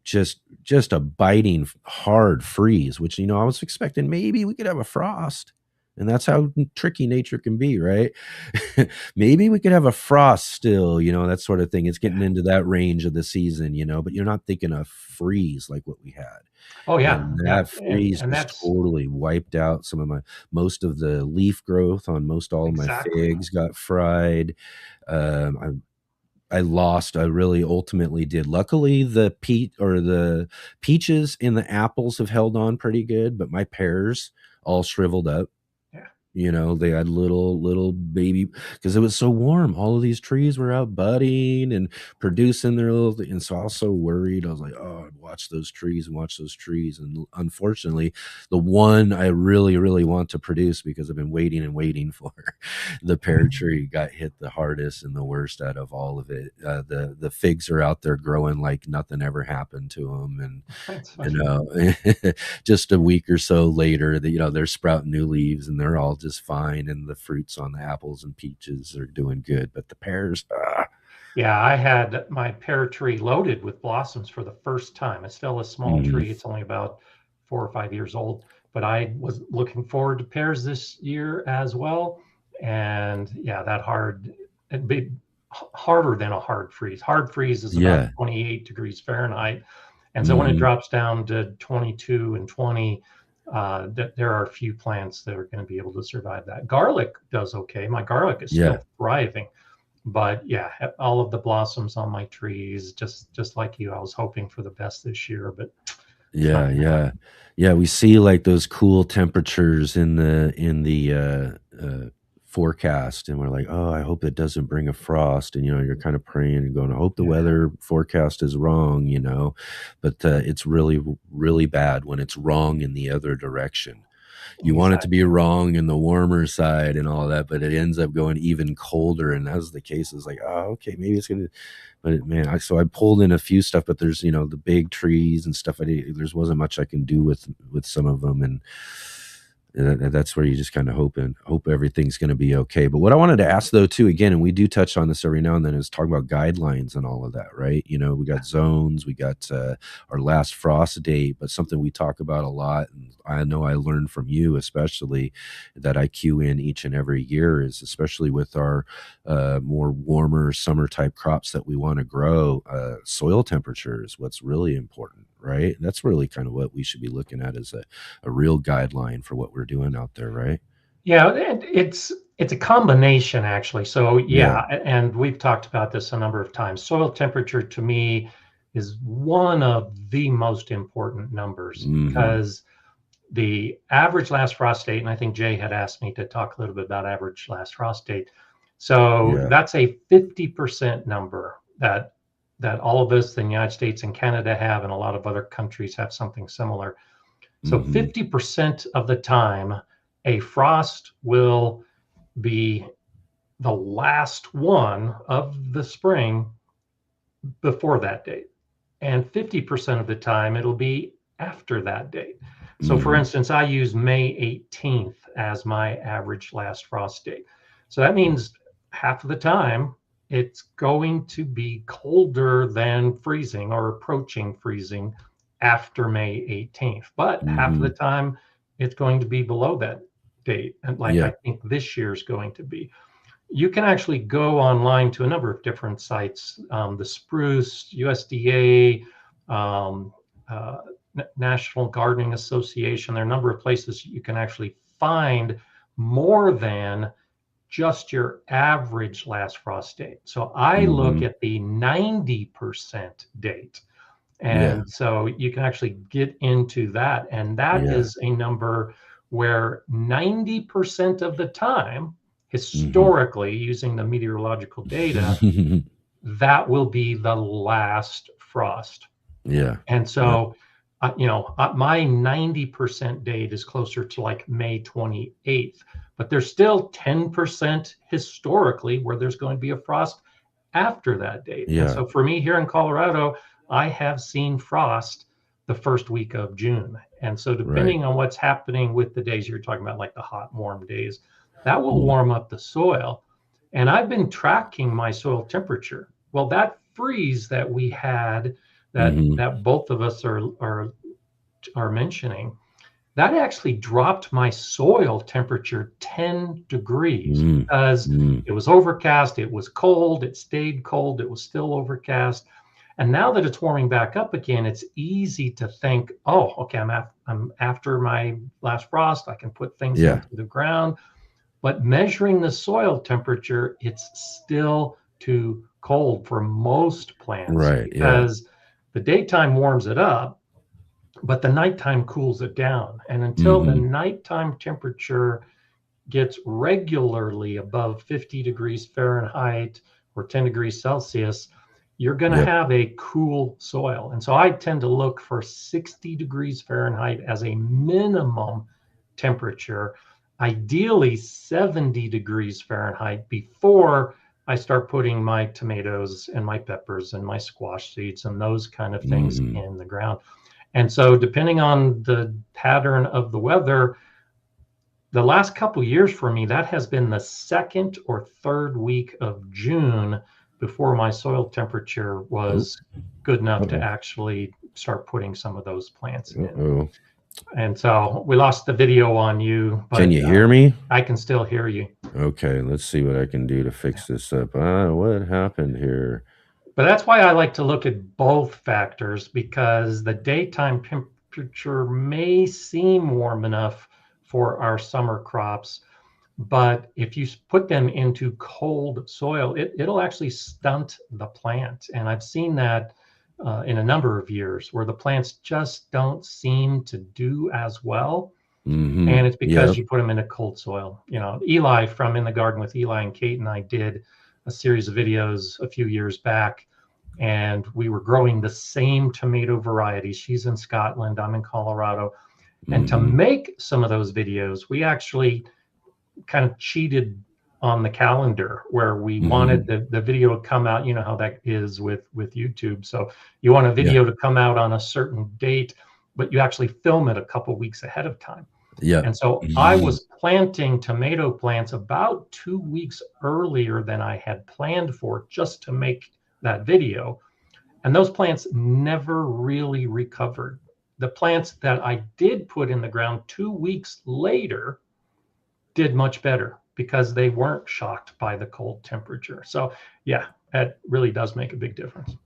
just a biting hard freeze, which I was expecting maybe we could have a frost. And that's how tricky nature can be, right? Maybe we could have a frost still, that sort of thing. It's getting into that range of the season, but you're not thinking a freeze like what we had. Oh yeah. And Yeah. that freeze And just that's totally wiped out most of the leaf growth on most all of my exactly. figs got fried. I lost. I really ultimately did. Luckily, the peaches and the apples have held on pretty good, but my pears all shriveled up. They had little baby, because it was so warm. All of these trees were out budding and producing their little and so I was so worried. I was like, oh, I'd watch those trees. And unfortunately, the one I really, really want to produce, because I've been waiting and waiting for, the pear tree got hit the hardest and the worst out of all of it. The figs are out there growing like nothing ever happened to them. And just a week or so later, they're sprouting new leaves and they're all just fine, and the fruits on the apples and peaches are doing good, but the pears, Yeah, I had my pear tree loaded with blossoms for the first time. It's still a small tree. It's only about 4 or 5 years old, but I was looking forward to pears this year as well. And yeah, it'd be harder than a hard freeze. Hard freeze is about 28 degrees Fahrenheit. And so when it drops down to 22 and 20, there are a few plants that are going to be able to survive that. Garlic does okay. My garlic is still thriving, but yeah, all of the blossoms on my trees, just like you, I was hoping for the best this year, but yeah. We see like those cool temperatures in the forecast, and we're like, oh, I hope it doesn't bring a frost. And you're kind of praying and going, I hope the weather forecast is wrong, but it's really, really bad when it's wrong in the other direction. You want it to be wrong in the warmer side and all that, but it ends up going even colder. And as the case is like, oh, okay, maybe it's gonna. But man, so I pulled in a few stuff, but there's the big trees and stuff. There wasn't much I can do with some of them, and that's where you just kind of hope everything's going to be okay. But what I wanted to ask though too, again, and we do touch on this every now and then, is talking about guidelines and all of that, right? We got zones, we got our last frost date, but something we talk about a lot, and I know I learned from you especially, that I cue in each and every year, is especially with our more warmer summer type crops that we want to grow, soil temperature is what's really important, right? And that's really kind of what we should be looking at as a real guideline for what we're doing out there, right? Yeah, it's a combination actually. So yeah, and we've talked about this a number of times. Soil temperature to me is one of the most important numbers, because the average last frost date, and I think Jay had asked me to talk a little bit about average last frost date. So that's a 50% number that all of us in the United States and Canada have, and a lot of other countries have something similar. So 50% of the time, a frost will be the last one of the spring before that date. And 50% of the time, it'll be after that date. So for instance, I use May 18th as my average last frost date. So that means half of the time it's going to be colder than freezing or approaching freezing after May 18th. But half of the time it's going to be below that date. And like I think this year's going to be. You can actually go online to a number of different sites, the Spruce, USDA, National Gardening Association. There are a number of places you can actually find more than just your average last frost date. So I look at the 90% date. And so you can actually get into that. And that is a number where 90% of the time, historically, using the meteorological data, that will be the last frost. Yeah. And so, my 90% date is closer to like May 28th, but there's still 10% historically where there's going to be a frost after that date. Yeah. And so for me here in Colorado, I have seen frost the first week of June. And so depending on what's happening with the days you're talking about, like the hot, warm days, that will warm up the soil. And I've been tracking my soil temperature. Well, that freeze that we had, that both of us are mentioning, that actually dropped my soil temperature 10 degrees because it was overcast, it was cold, it stayed cold, it was still overcast. And now that it's warming back up again, it's easy to think, oh, okay, I'm after my last frost, I can put things into the ground. But measuring the soil temperature, it's still too cold for most plants because the daytime warms it up, but the nighttime cools it down. And until the nighttime temperature gets regularly above 50 degrees Fahrenheit or 10 degrees Celsius, you're going to have a cool soil. And so I tend to look for 60 degrees Fahrenheit as a minimum temperature, ideally 70 degrees Fahrenheit before I start putting my tomatoes and my peppers and my squash seeds and those kind of things in the ground. And so depending on the pattern of the weather, the last couple of years for me, that has been the second or third week of June before my soil temperature was good enough to actually start putting some of those plants in. And so we lost the video on you. But, can you hear me? I can still hear you. Okay, let's see what I can do to fix this up. What happened here? But that's why I like to look at both factors, because the daytime temperature may seem warm enough for our summer crops, but if you put them into cold soil, it'll actually stunt the plant. And I've seen that in a number of years where the plants just don't seem to do as well. And it's because you put them into cold soil. Eli from In the Garden with Eli and Kate and I did a series of videos a few years back, and we were growing the same tomato varieties. She's in Scotland, I'm in Colorado. And to make some of those videos, we actually kind of cheated on the calendar where we wanted the video to come out. You know how that is with YouTube. So you want a video to come out on a certain date, but you actually film it a couple weeks ahead of time. And so I was planting tomato plants about 2 weeks earlier than I had planned for, just to make that video. And those plants never really recovered. The plants that I did put in the ground 2 weeks later did much better because they weren't shocked by the cold temperature. So yeah, that really does make a big difference.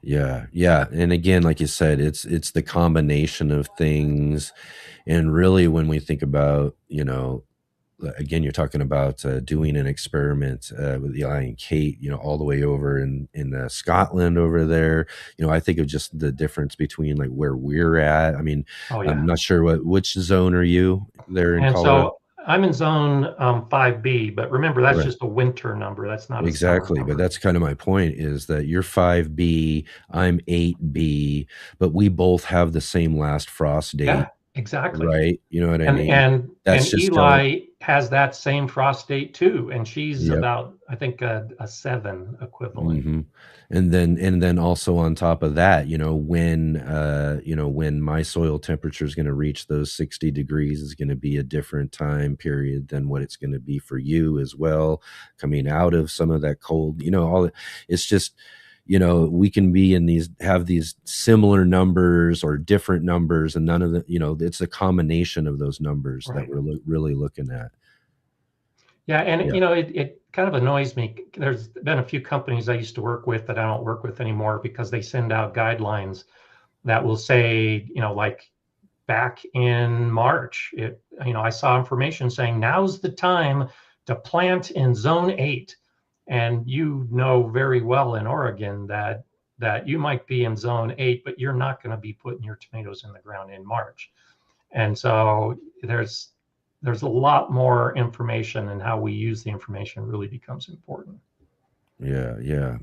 Yeah. And again, like you said, it's the combination of things. And really, when we think about, again, you're talking about doing an experiment with Eli and Kate, all the way over in Scotland over there. I think of just the difference between like where we're at. I mean, I'm not sure which zone are you there in Colorado? So I'm in zone 5B, but remember, that's just a winter number. That's not exactly. But that's kind of my point, is that you're 5B, I'm 8B, but we both have the same last frost date. Exactly. right? You know what I And mean? and That's and just telling. Eli has that same frost date too, and she's Yep. about, I think, a 7 equivalent. Hmm. And then also on top of that, when my soil temperature is going to reach those 60 degrees is going to be a different time period than what it's going to be for you as well, coming out of some of that cold, it's just, we can be in have these similar numbers or different numbers, and none of the, it's a combination of those numbers that Right. we're really looking at. Yeah, and Yeah. it kind of annoys me. There's been a few companies I used to work with that I don't work with anymore because they send out guidelines that will say, like back in March, I saw information saying now's the time to plant in zone 8. And you know very well in Oregon that you might be in zone 8, but you're not going to be putting your tomatoes in the ground in March. And so there's a lot more information, and how we use the information really becomes important. Yeah.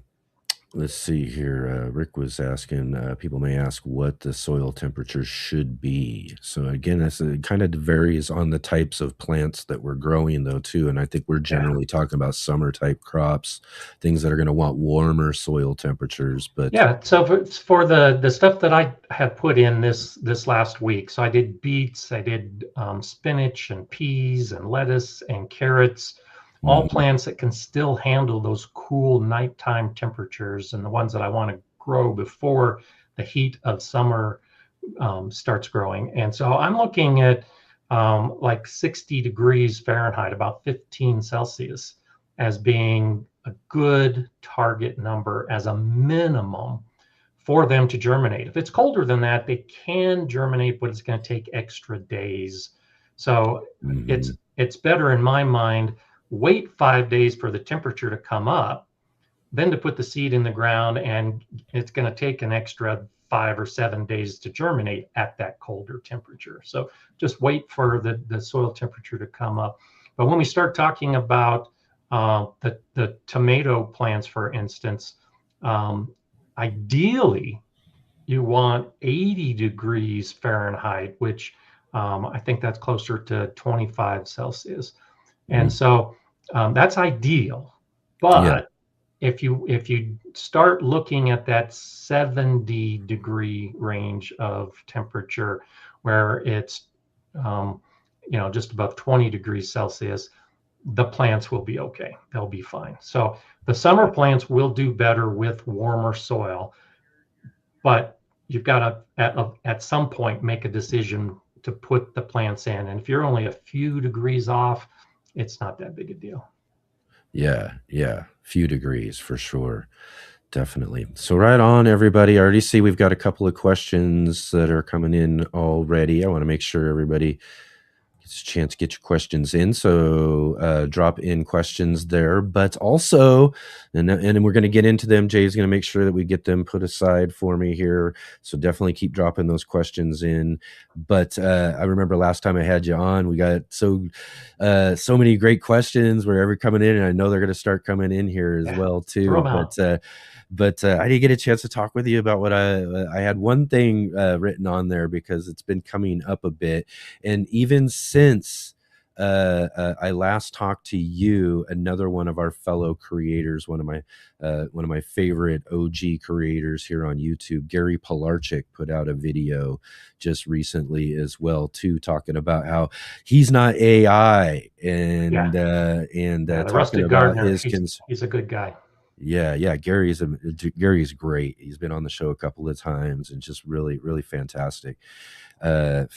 Let's see here. Rick was asking, people may ask what the soil temperature should be. So again, it kind of varies on the types of plants that we're growing though too. And I think we're generally talking about summer type crops, things that are going to want warmer soil temperatures. But yeah, so for the stuff that I have put in this last week, so I did beets, I did spinach and peas and lettuce and carrots, all plants that can still handle those cool nighttime temperatures, and the ones that I want to grow before the heat of summer starts growing. And so I'm looking at like 60 degrees Fahrenheit, about 15 Celsius, as being a good target number as a minimum for them to germinate. If it's colder than that, they can germinate, but it's going to take extra days. So it's better in my mind, wait 5 days for the temperature to come up, then to put the seed in the ground, and it's going to take an extra 5 or 7 days to germinate at that colder temperature. So just wait for the soil temperature to come up. But when we start talking about the tomato plants, for instance, ideally you want 80 degrees Fahrenheit, which I think that's closer to 25 Celsius. And so that's ideal. But if you start looking at that 70 degree range of temperature, where it's just above 20 degrees Celsius, the plants will be okay. They'll be fine. So the summer plants will do better with warmer soil, but you've got to at some point make a decision to put the plants in. And if you're only a few degrees off, it's not that big a deal. Yeah. Few degrees for sure. Definitely. So right on, everybody. I already see we've got a couple of questions that are coming in already. I want to make sure everybody gets a chance to get your questions in. So drop in questions there, but also, and we're going to get into them. Jay's going to make sure that we get them put aside for me here. So definitely keep dropping those questions in. But I remember last time I had you on, we got so many great questions were ever coming in, and I know they're going to start coming in here as well too. But I didn't get a chance to talk with you about what I had one thing written on there because it's been coming up a bit. And even since I last talked to you, another one of our fellow creators, one of my favorite OG creators here on YouTube, Gary Pilarchik, put out a video just recently as well too, talking about how he's not AI and talking about gardener, his he's a good guy. Yeah. Gary's great. He's been on the show a couple of times and just really, really fantastic. Had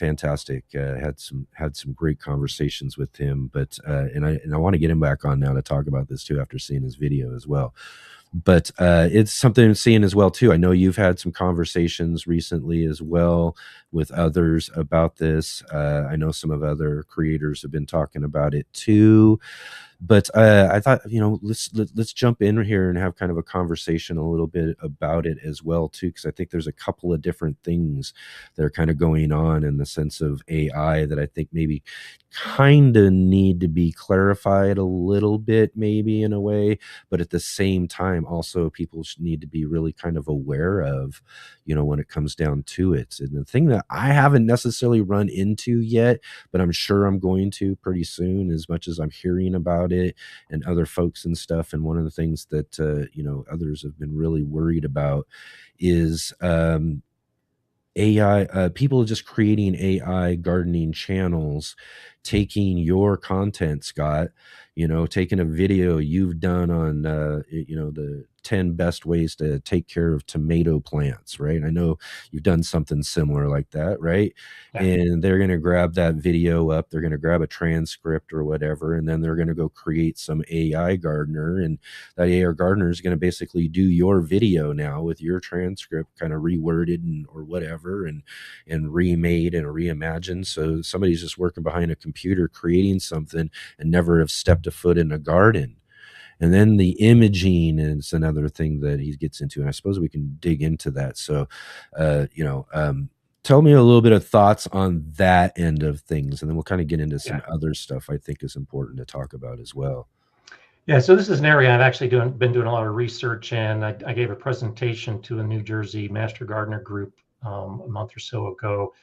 some great conversations with him, but and I want to get him back on now to talk about this too after seeing his video as well. But it's something I'm seeing as well too. I know you've had some conversations recently as well with others about this. I know some of other creators have been talking about it too. But I thought, let's jump in here and have kind of a conversation a little bit about it as well too, because I think there's a couple of different things that are kind of going on in the sense of AI that I think maybe kind of need to be clarified a little bit, maybe in a way, but at the same time, also people need to be really kind of aware of, when it comes down to it. And the thing that I haven't necessarily run into yet, but I'm sure I'm going to pretty soon, as much as I'm hearing about it and other folks and stuff. And one of the things that, others have been really worried about is, AI, people just creating AI gardening channels, taking your content, Scott, taking a video you've done on, the 10 best ways to take care of tomato plants, right? I know you've done something similar like that, right? Yeah. And they're going to grab that video up, they're going to grab a transcript or whatever, and then they're going to go create some AI gardener. And that AI gardener is going to basically do your video now with your transcript kind of reworded or whatever, and remade and reimagined. So somebody's just working behind a computer creating something and never have stepped a foot in a garden. And then the imaging is another thing that he gets into, and I suppose we can dig into that. So, tell me a little bit of thoughts on that end of things, and then we'll kind of get into some other stuff I think is important to talk about as well. Yeah, so this is an area I've actually been doing a lot of research in. I gave a presentation to a New Jersey Master Gardener group a month or so ago,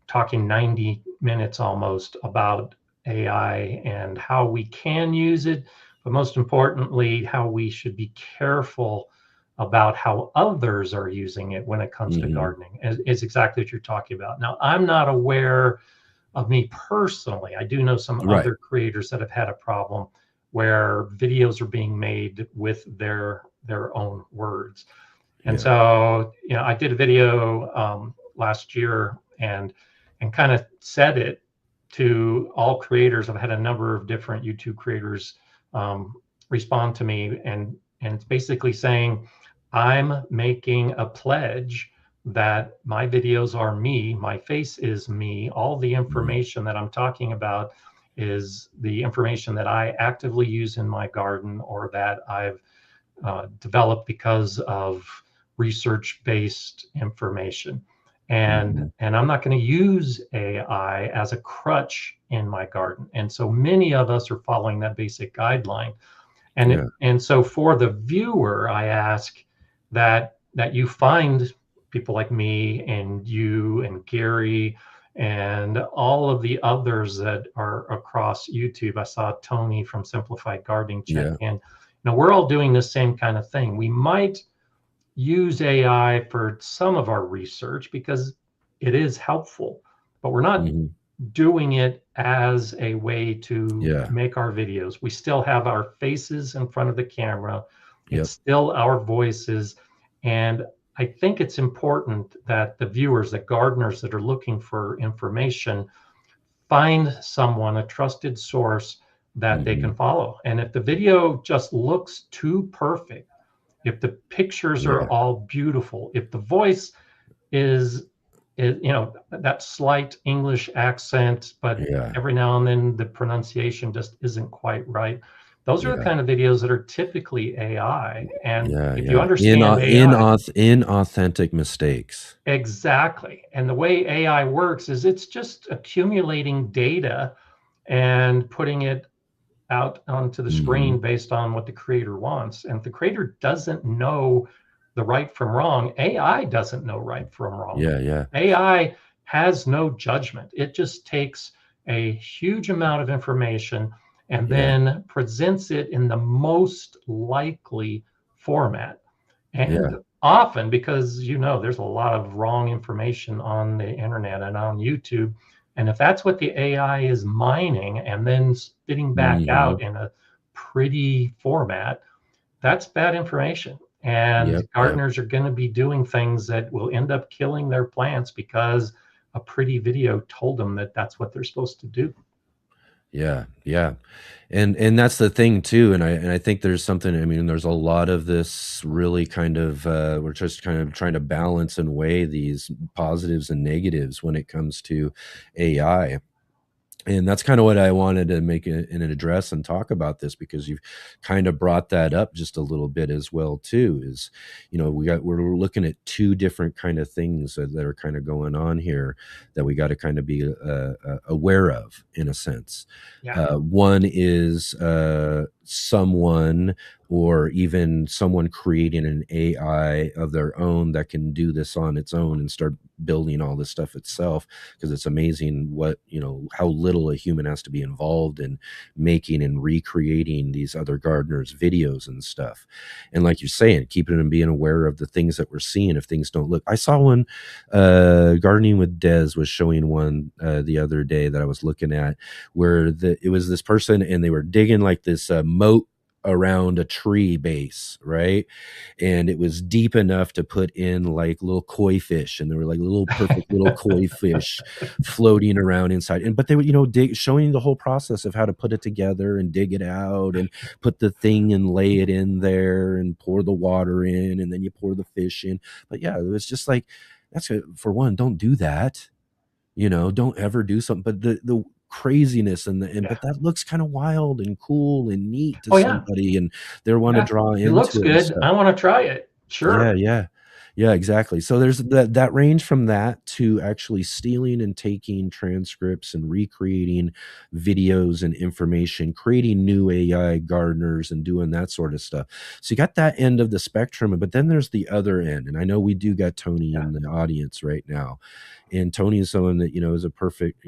talking 90 minutes almost about AI and how we can use it, but most importantly, how we should be careful about how others are using it when it comes to gardening, is exactly what you're talking about. Now, I'm not aware of me personally. I do know some other creators that have had a problem where videos are being made with their own words. And so, I did a video last year and kind of said it to all creators. I've had a number of different YouTube creators respond to me, and it's basically saying, I'm making a pledge that my videos are me, my face is me, all the information that I'm talking about is the information that I actively use in my garden, or that I've developed because of research-based information. And I'm not going to use AI as a crutch in my garden. And so many of us are following that basic guideline. And and so for the viewer, I ask that you find people like me and you and Gary and all of the others that are across YouTube. I saw Tony from Simplified Gardening check in. We're all doing the same kind of thing. We might use AI for some of our research because it is helpful, but we're not doing it as a way to make our videos. We still have our faces in front of the camera. It's still our voices. And I think it's important that the viewers, the gardeners that are looking for information, find someone, a trusted source that they can follow. And if the video just looks too perfect, if the pictures are all beautiful, if the voice is that slight English accent, but every now and then the pronunciation just isn't quite right, those are the kind of videos that are typically AI. And if you understand inauthentic mistakes. Exactly. And the way AI works is it's just accumulating data and putting it out onto the screen based on what the creator wants. And if the creator doesn't know the right from wrong, AI doesn't know right from wrong. AI has no judgment. It just takes a huge amount of information and then presents it in the most likely format. And often, because there's a lot of wrong information on the internet and on YouTube, and if that's what the AI is mining and then spitting back out in a pretty format, that's bad information. And gardeners are going to be doing things that will end up killing their plants because a pretty video told them that that's what they're supposed to do. And that's the thing too. And I think there's something, there's a lot of this really kind of, we're just kind of trying to balance and weigh these positives and negatives when it comes to AI. And that's kind of what I wanted to make an address and talk about this, because you've kind of brought that up just a little bit as well too. Is, you know, we're looking at two different kind of things that are kind of going on here that we got to kind of be aware of, in a sense. Yeah. One is someone, or even someone, creating an AI of their own that can do this on its own and start building all this stuff itself, because it's amazing what, you know, how little a human has to be involved in making and recreating these other gardeners' videos and stuff. And like you're saying, keeping and being aware of the things that we're seeing if things don't look. I saw one, Gardening with Des was showing one the other day that I was looking at, where it was this person and they were digging like this moat around a tree base, right? And it was deep enough to put in like little koi fish, and there were like little perfect little koi fish floating around inside. And but they were, you know, showing the whole process of how to put it together and dig it out and put the thing and lay it in there and pour the water in, and then you pour the fish in. But yeah, it was just like, that's for one, don't do that. You know, don't ever do something. But the craziness but that looks kind of wild and cool and neat to somebody, and they want to draw into it. Looks good. I want to try it. Sure. Yeah, exactly. So there's that range from that to actually stealing and taking transcripts and recreating videos and information, creating new AI gardeners and doing that sort of stuff. So you got that end of the spectrum, but then there's the other end. And I know we do got Tony in the audience right now. And Tony is someone that, you know, is a perfect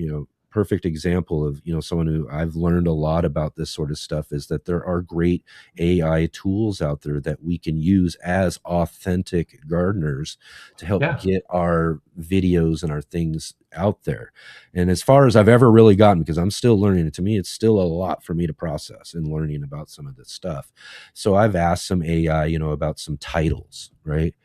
example of, you know, someone who I've learned a lot about this sort of stuff, is that there are great AI tools out there that we can use as authentic gardeners to help get our videos and our things out there. And as far as I've ever really gotten, because I'm still learning it, to me, it's still a lot for me to process in learning about some of this stuff. So I've asked some AI, you know, about some titles, right?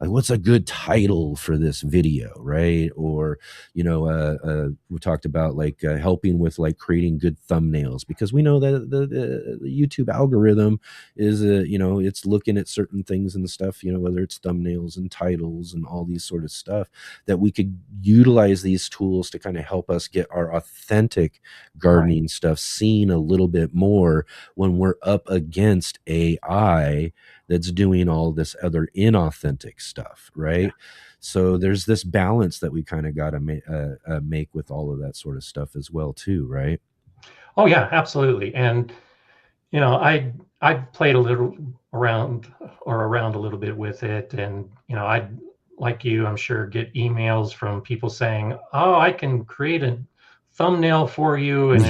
Like, what's a good title for this video, right? Or, you know, we talked about like helping with like creating good thumbnails, because we know that the YouTube algorithm is, you know, it's looking at certain things and stuff, you know, whether it's thumbnails and titles and all these sort of stuff, that we could utilize these tools to kind of help us get our authentic gardening stuff seen a little bit more when we're up against AI that's doing all this other inauthentic stuff, right? So there's this balance that we kind of got to make with all of that sort of stuff as well too, right? Oh yeah, absolutely. And you know, I played a little around a little bit with it, and you know, I, like you, I'm sure, get emails from people saying, "Oh, I can create a thumbnail for you, and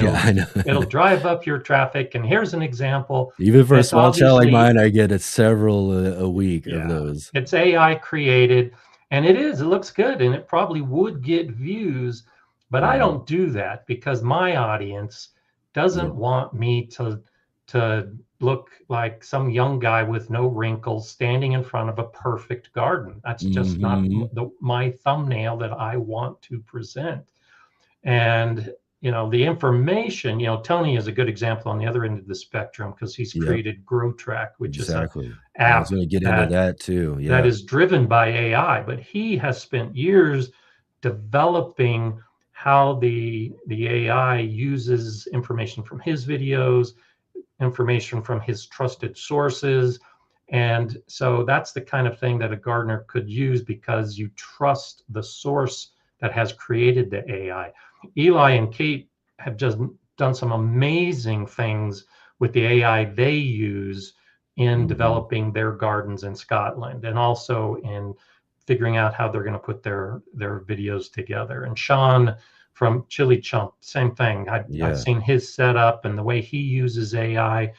it'll drive up your traffic, and here's an example." Even for a small channel like mine, I get several a week of those. It's AI created, and it looks good, and it probably would get views, but I don't do that because my audience doesn't want me to look like some young guy with no wrinkles standing in front of a perfect garden. That's just not my thumbnail that I want to present. And, you know, the information, you know, Tony is a good example on the other end of the spectrum, because he's created GrowTrack, which is an app. I was going to get into that too. Yeah. That is driven by AI, but he has spent years developing how the AI uses information from his videos, information from his trusted sources. And so that's the kind of thing that a gardener could use, because you trust the source that has created the AI. Eli and Kate have just done some amazing things with the AI they use in developing their gardens in Scotland, and also in figuring out how they're going to put their videos together. And Sean from Chili Chump, same thing. I've seen his setup and the way he uses AI,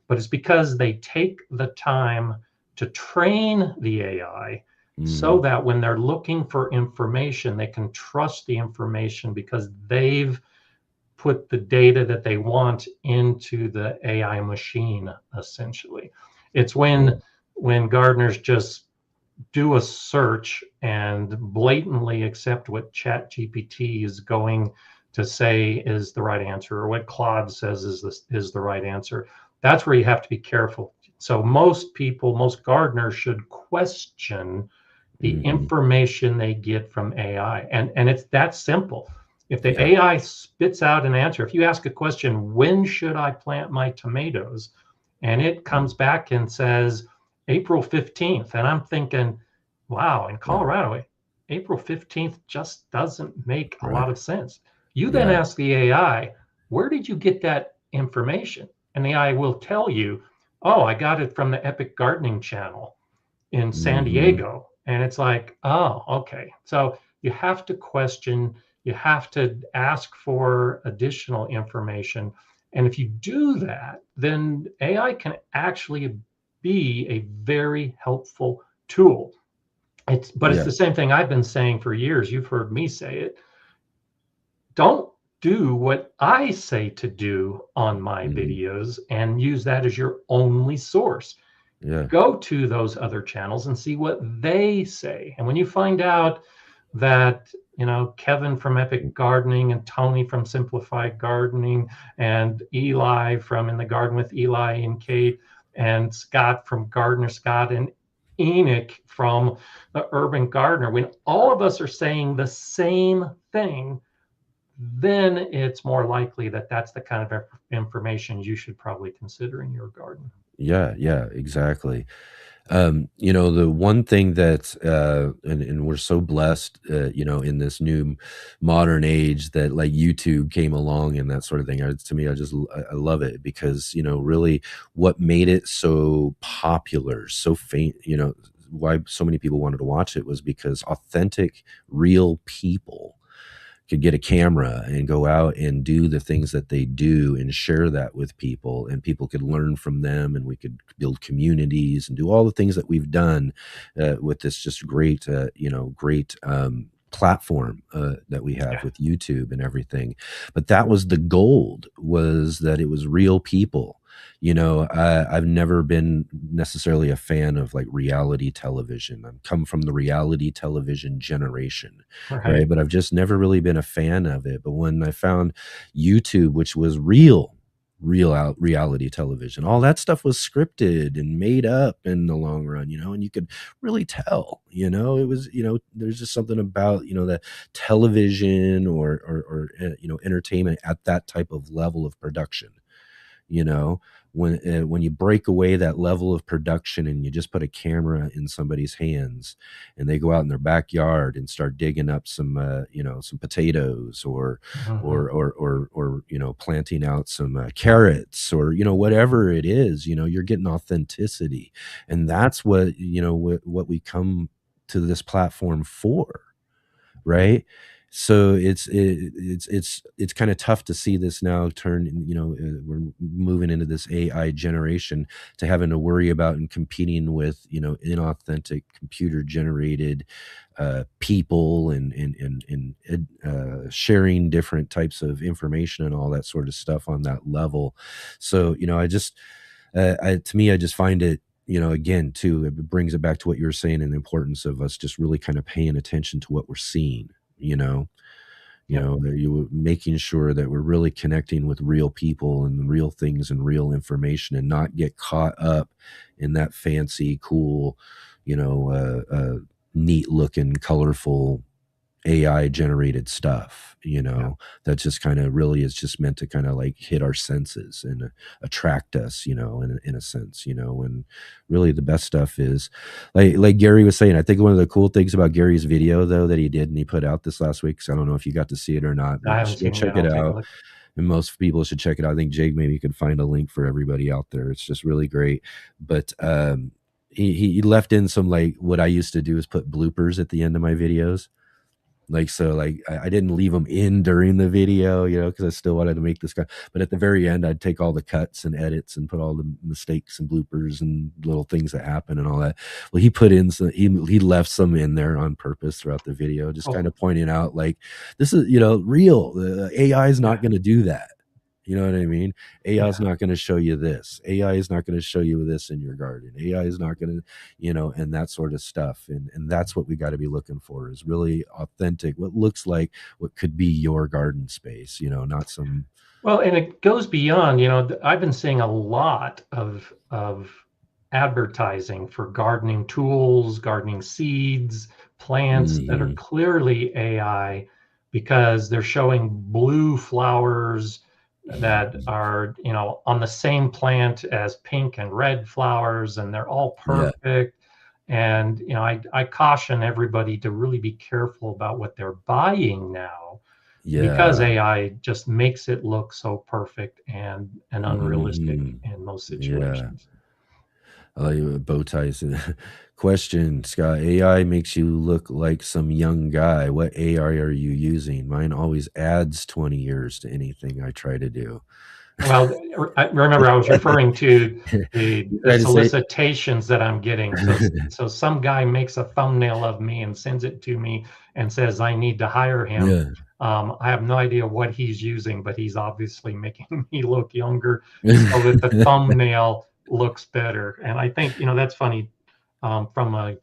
but it's because they take the time to train the AI so that when they're looking for information, they can trust the information, because they've put the data that they want into the AI machine, essentially. It's when gardeners just do a search and blatantly accept what ChatGPT is going to say is the right answer, or what Claude says is the right answer. That's where you have to be careful. So most gardeners should question the information they get from AI. And it's that simple. If the Yeah. AI spits out an answer, if you ask a question, when should I plant my tomatoes? And it comes back and says April 15th. And I'm thinking, wow, in Yeah. Colorado, April 15th just doesn't make a lot Right. of sense. You then Yeah. ask the AI, where did you get that information? And the AI will tell you, oh, I got it from the Epic Gardening channel in San Hmm. Diego. And it's like, oh, okay. So you have to question, you have to ask for additional information. And if you do that, then AI can actually be a very helpful tool. But it's Yeah. the same thing I've been saying for years. You've heard me say it. Don't do what I say to do on my Hmm. videos and use that as your only source. Yeah. Go to those other channels and see what they say. And when you find out that, Kevin from Epic Gardening and Tony from Simplified Gardening and Eli from In the Garden with Eli and Kate and Scott from Gardener Scott and Enoch from the Urban Gardener, when all of us are saying the same thing, then it's more likely that that's the kind of information you should probably consider in your garden. Yeah. Yeah. Exactly. The one thing that, and we're so blessed, in this new modern age that like YouTube came along and that sort of thing. To me, I love it because, really what made it so popular, so why so many people wanted to watch it was because authentic, real people could get a camera and go out and do the things that they do and share that with people, and people could learn from them, and we could build communities and do all the things that we've done with this just great platform that we have Yeah. with YouTube and everything. But that was the gold, was that it was real people. I've never been necessarily a fan of like reality television. I've come from the reality television generation, right? Right. But I've just never really been a fan of it. But when I found YouTube, which was reality television, all that stuff was scripted and made up in the long run, and you could really tell, it was, there's just something about, that television or entertainment at that type of level of production, you know when you break away that level of production and you just put a camera in somebody's hands and they go out in their backyard and start digging up some potatoes or Mhm. planting out some carrots or whatever it is, you're getting authenticity. And that's what we come to this platform for, right? So it's kind of tough to see this now turn. We're moving into this AI generation to having to worry about and competing with inauthentic computer generated people and sharing different types of information and all that sort of stuff on that level. So to me, I just find it, again, too, it brings it back to what you were saying and the importance of us just really kind of paying attention to what we're seeing, Yep. you making sure that we're really connecting with real people and real things and real information, and not get caught up in that fancy, cool, neat looking, colorful AI generated stuff, Yeah. that just kind of really is just meant to kind of like hit our senses and attract us, in a sense, and really the best stuff is like Gary was saying. I think one of the cool things about Gary's video though that he did and he put out this last week, 'cause I don't know if you got to see it or not, but I you haven't should go seen it check yet. it I'll take a out. look. And most people should check it out. I think Jake maybe could find a link for everybody out there. It's just really great. But he left in some, like, what I used to do is put bloopers at the end of my videos. Like, so like I didn't leave them in during the video, because I still wanted to make this guy. But at the very end, I'd take all the cuts and edits and put all the mistakes and bloopers and little things that happen and all that. Well, he put in some, he left some in there on purpose throughout the video, just kind Oh, of pointing out like, this is, real. The AI is not yeah. going to do that. You know what I mean? AI is Yeah. not going to show you this. AI is not going to show you this in your garden. AI is not going to, and that sort of stuff. And that's what we got to be looking for, is really authentic, what looks like what could be your garden space, not some. Well, and it goes beyond, I've been seeing a lot of advertising for gardening tools, gardening seeds, plants that are Mhm. clearly AI because they're showing blue flowers that are, you know, on the same plant as pink and red flowers, and they're all Yeah. perfect. And, you know, I caution everybody to really be careful about what they're buying now, because Yeah. AI just makes it look so perfect and unrealistic Mhm. in most Yeah. situations. Bow ties. Question, Scott. AI makes you look like some young guy. What AI are you using? Mine always adds 20 years to anything I try to do. Well, I remember I was referring to You the try to say, solicitations that I'm getting. So some guy makes a thumbnail of me and sends it to me and says I need to hire him. yeah. I have no idea what he's using, but he's obviously making me look younger so that the thumbnail looks better. And I think, you know, that's funny, from a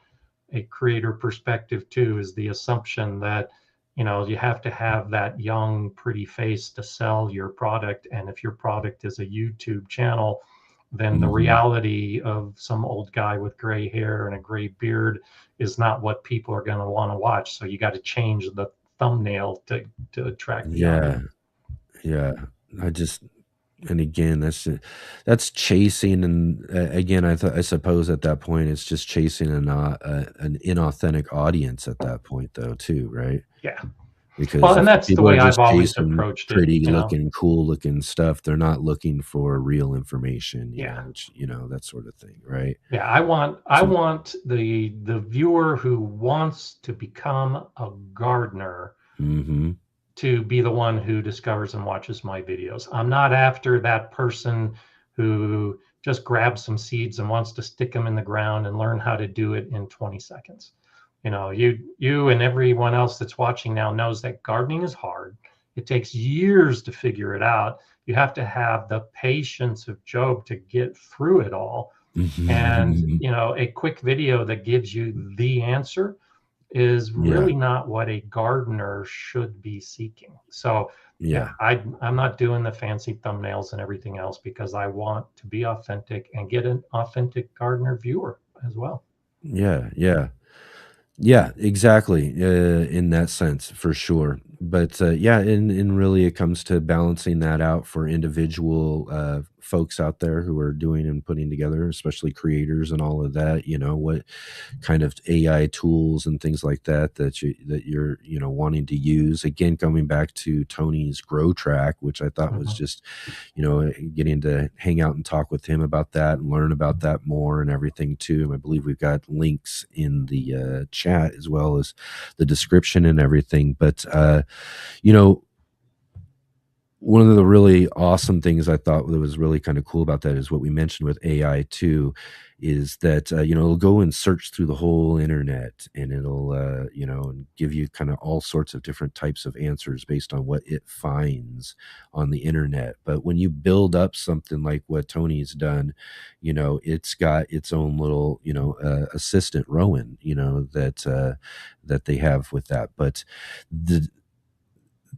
creator perspective too, is the assumption that, you know, you have to have that young pretty face to sell your product, and if your product is a YouTube channel, then the Mhm. reality of some old guy with gray hair and a gray beard is not what people are going to want to watch. So you got to change the thumbnail to attract the Yeah. audience. Yeah. I just, and again, that's chasing, and again, I suppose at that point it's just chasing an inauthentic audience at that point, though, too, right? Yeah. Because Well, and if that's the people are way I've just always chasing approached it, pretty you know. looking, cool looking stuff, they're not looking for real information, Yeah. which, that sort of thing, right? Yeah, I So, want the viewer who wants to become a gardener mhm. to be the one who discovers and watches my videos. I'm not after that person who just grabs some seeds and wants to stick them in the ground and learn how to do it in 20 seconds. You know, you and everyone else that's watching now knows that gardening is hard. It takes years to figure it out. You have to have the patience of Job to get through it all. And, you know, a quick video that gives you the answer is Yeah, really not what a gardener should be seeking. So yeah, yeah. I'm not doing the fancy thumbnails and everything else because I want to be authentic and get an authentic gardener viewer as well. Yeah, yeah. Yeah, exactly, in that sense, for sure. But, yeah, and really it comes to balancing that out for individual, folks out there who are doing and putting together, especially creators and all of that, what kind of AI tools and things like that that you're, wanting to use. Again, coming back to Tony's Grow Track, which I thought was Mhm. just, getting to hang out and talk with him about that and learn about that more and everything too. And I believe we've got links in the chat as well as the description and everything. But you know, one of the really awesome things I thought that was really kind of cool about that is what we mentioned with AI too, is that it'll go and search through the whole internet and it'll and give you kind of all sorts of different types of answers based on what it finds on the internet. But when you build up something like what Tony's done, it's got its own little assistant Rowan, that they have with that. But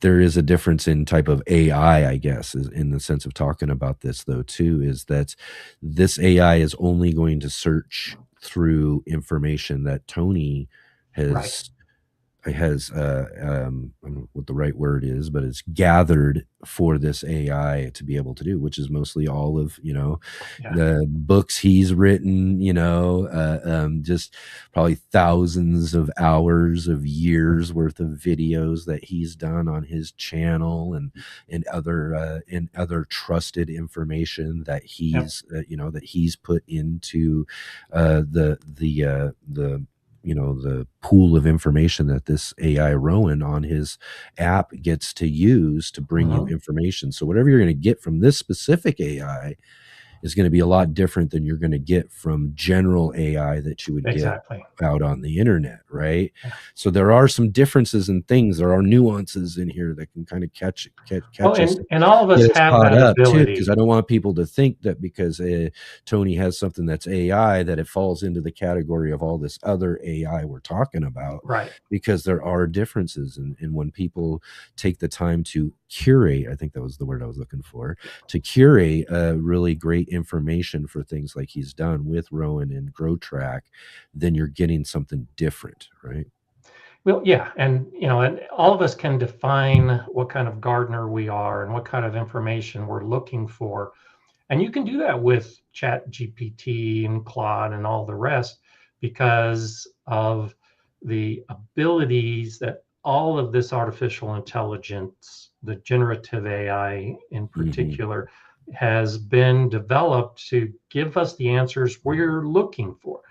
there is a difference in type of AI, I guess, in the sense of talking about this, though, too, is that this AI is only going to search through information that Tony Right. has I don't know what the right word is, but it's gathered for this AI to be able to do, which is mostly all of, Yeah. the books he's written, just probably thousands of hours of years worth of videos that he's done on his channel and other trusted information that Yep. that he's put into the pool of information that this AI Rowan on his app gets to use to bring you Mhm. information. So whatever you're going to get from this specific AI is going to be a lot different than you're going to get from general AI that you would get Exactly. out on the internet, right? Yeah. So there are some differences in things. There are nuances in here that can kind of catch Well, us, and all of us get us have caught that up too, because ability. I don't want people to think that because Tony has something that's AI that it falls into the category of all this other AI we're talking about, Right. because there are differences. And when people take the time to curate, I think that was the word I was looking for, to curate really great information for things like he's done with Rowan and Grow Track, then you're getting something different, right? Well, yeah, and and all of us can define what kind of gardener we are and what kind of information we're looking for. And you can do that with Chat GPT and Claude and all the rest because of the abilities that all of this artificial intelligence, the generative AI in Mhm. particular, has been developed to give us the answers we're looking for.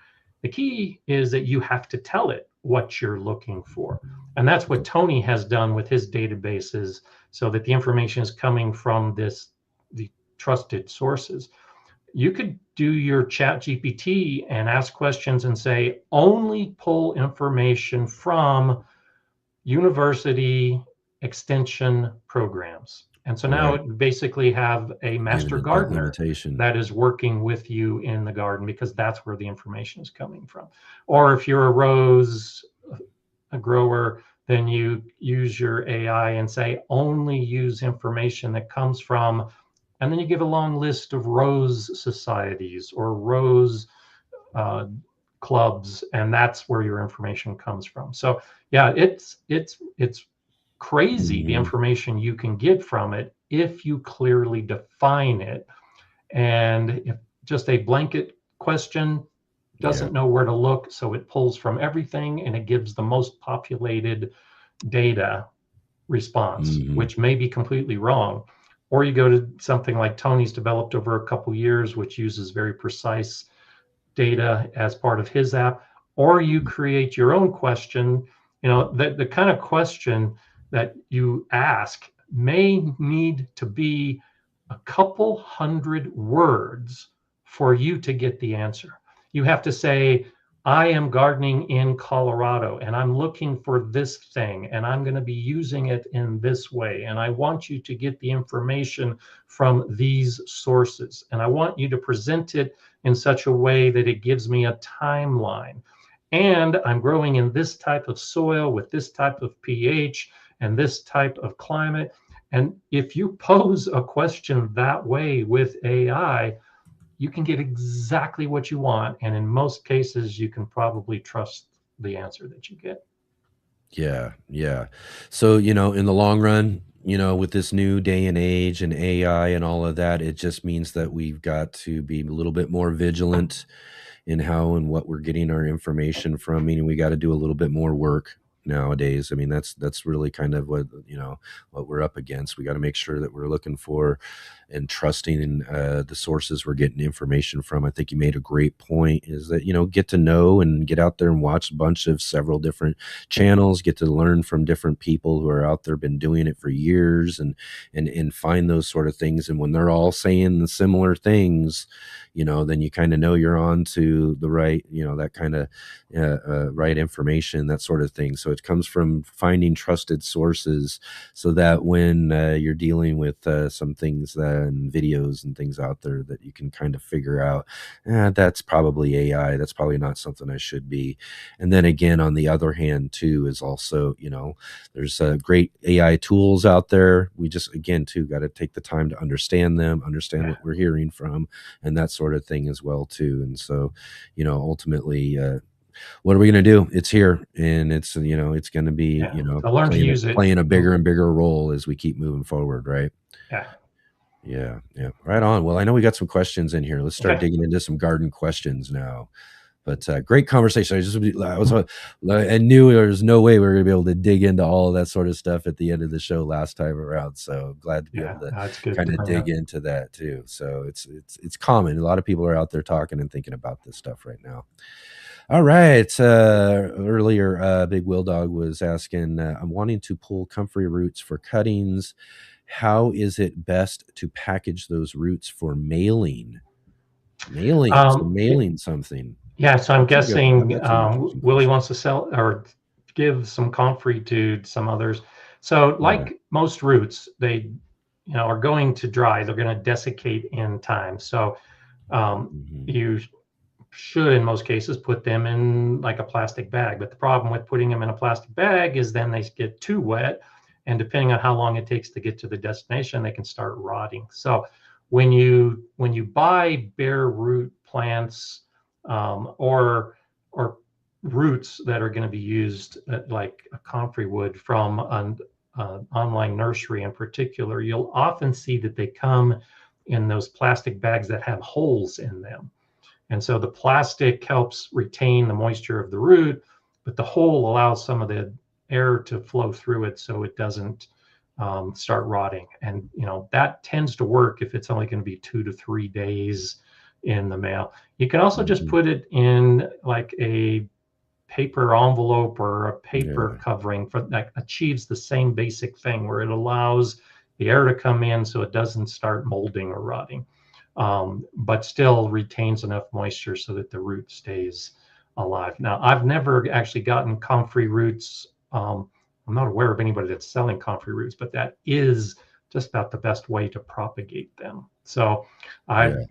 The key is that you have to tell it what you're looking for. And that's what Tony has done with his databases so that the information is coming from the trusted sources. You could do your Chat GPT and ask questions and say, only pull information from university extension programs. And so now Right. it basically have a Giving master it that gardener limitation. that is working with you in the garden because that's where the information is coming from. Or if you're a rose a grower, then you use your AI and say only use information that comes from, and then you give a long list of rose societies or rose uh, clubs, and that's where your information comes from. So yeah, it's crazy the Mhm. information you can get from it if you clearly define it. And if just a blanket question Yeah. doesn't know where to look, so it pulls from everything and it gives the most populated data response, Mhm. which may be completely wrong. Or you go to something like Tony's developed over a couple years, which uses very precise data as part of his app, or you create your own question. The kind of question that you ask may need to be a couple hundred words for you to get the answer. You have to say, I am gardening in Colorado and I'm looking for this thing and I'm going to be using it in this way. And I want you to get the information from these sources. And I want you to present it in such a way that it gives me a timeline. And I'm growing in this type of soil with this type of pH and this type of climate. And if you pose a question that way with AI, you can get exactly what you want. And in most cases, you can probably trust the answer that you get. Yeah, yeah. So, in the long run, with this new day and age and AI and all of that, it just means that we've got to be a little bit more vigilant in how and what we're getting our information from. Meaning we got to do a little bit more work nowadays. I mean, that's really kind of what we're up against. We got to make sure that we're looking for and trusting in the sources we're getting information from. I think you made a great point, is that get to know and get out there and watch a bunch of several different channels, get to learn from different people who are out there, been doing it for years, and find those sort of things. And when they're all saying the similar things, then you kind of know you're on to the right, that kind of right information, that sort of thing. So it comes from finding trusted sources, so that when you're dealing with some things and videos and things out there, that you can kind of figure out, that's probably AI. That's probably not something I should be. And then again, on the other hand, too, is also, there's great AI tools out there. We just, again, too, got to take the time to understand them, understand what we're hearing from, and that sort of thing as well, too. And so, ultimately, what are we going to do? It's here, and it's going to be, Yeah. So learn to use it. playing a bigger and bigger role as we keep moving forward, right? Yeah. Yeah, yeah, right on. Well, I know we got some questions in here. Let's start Okay. digging into some garden questions now. But great conversation. I knew there was no way we were going to be able to dig into all of that sort of stuff at the end of the show last time around. So glad to be able to That's good kind to of bring dig up. into that too. So it's common. A lot of people are out there talking and thinking about this stuff right now. All right. Earlier, Big Will Dog was asking, I'm wanting to pull comfrey roots for cuttings. How is it best to package those roots for mailing? So Um, mailing something. Yeah, so I'm That's guessing that's an interesting Willie question. wants to sell or give some comfrey to some others. So, Yeah. like most roots, they are going to dry. They're going to desiccate in time. So, Mhm. you should, in most cases, put them in like a plastic bag. But the problem with putting them in a plastic bag is then they get too wet, and depending on how long it takes to get to the destination, they can start rotting. So, when you buy bare root plants, or roots that are going to be used, like a comfrey wood from an online nursery in particular, you'll often see that they come in those plastic bags that have holes in them. And so the plastic helps retain the moisture of the root, but the hole allows some of the air to flow through it so it doesn't start rotting. And that tends to work if it's only going to be 2 to 3 days in the mail. You can also just put it in like a paper envelope or a paper covering that achieves the same basic thing, where it allows the air to come in so it doesn't start molding or rotting, but still retains enough moisture so that the root stays alive. Now, I've never actually gotten comfrey roots. I'm not aware of anybody that's selling comfrey roots, but that is just about the best way to propagate them. So I'd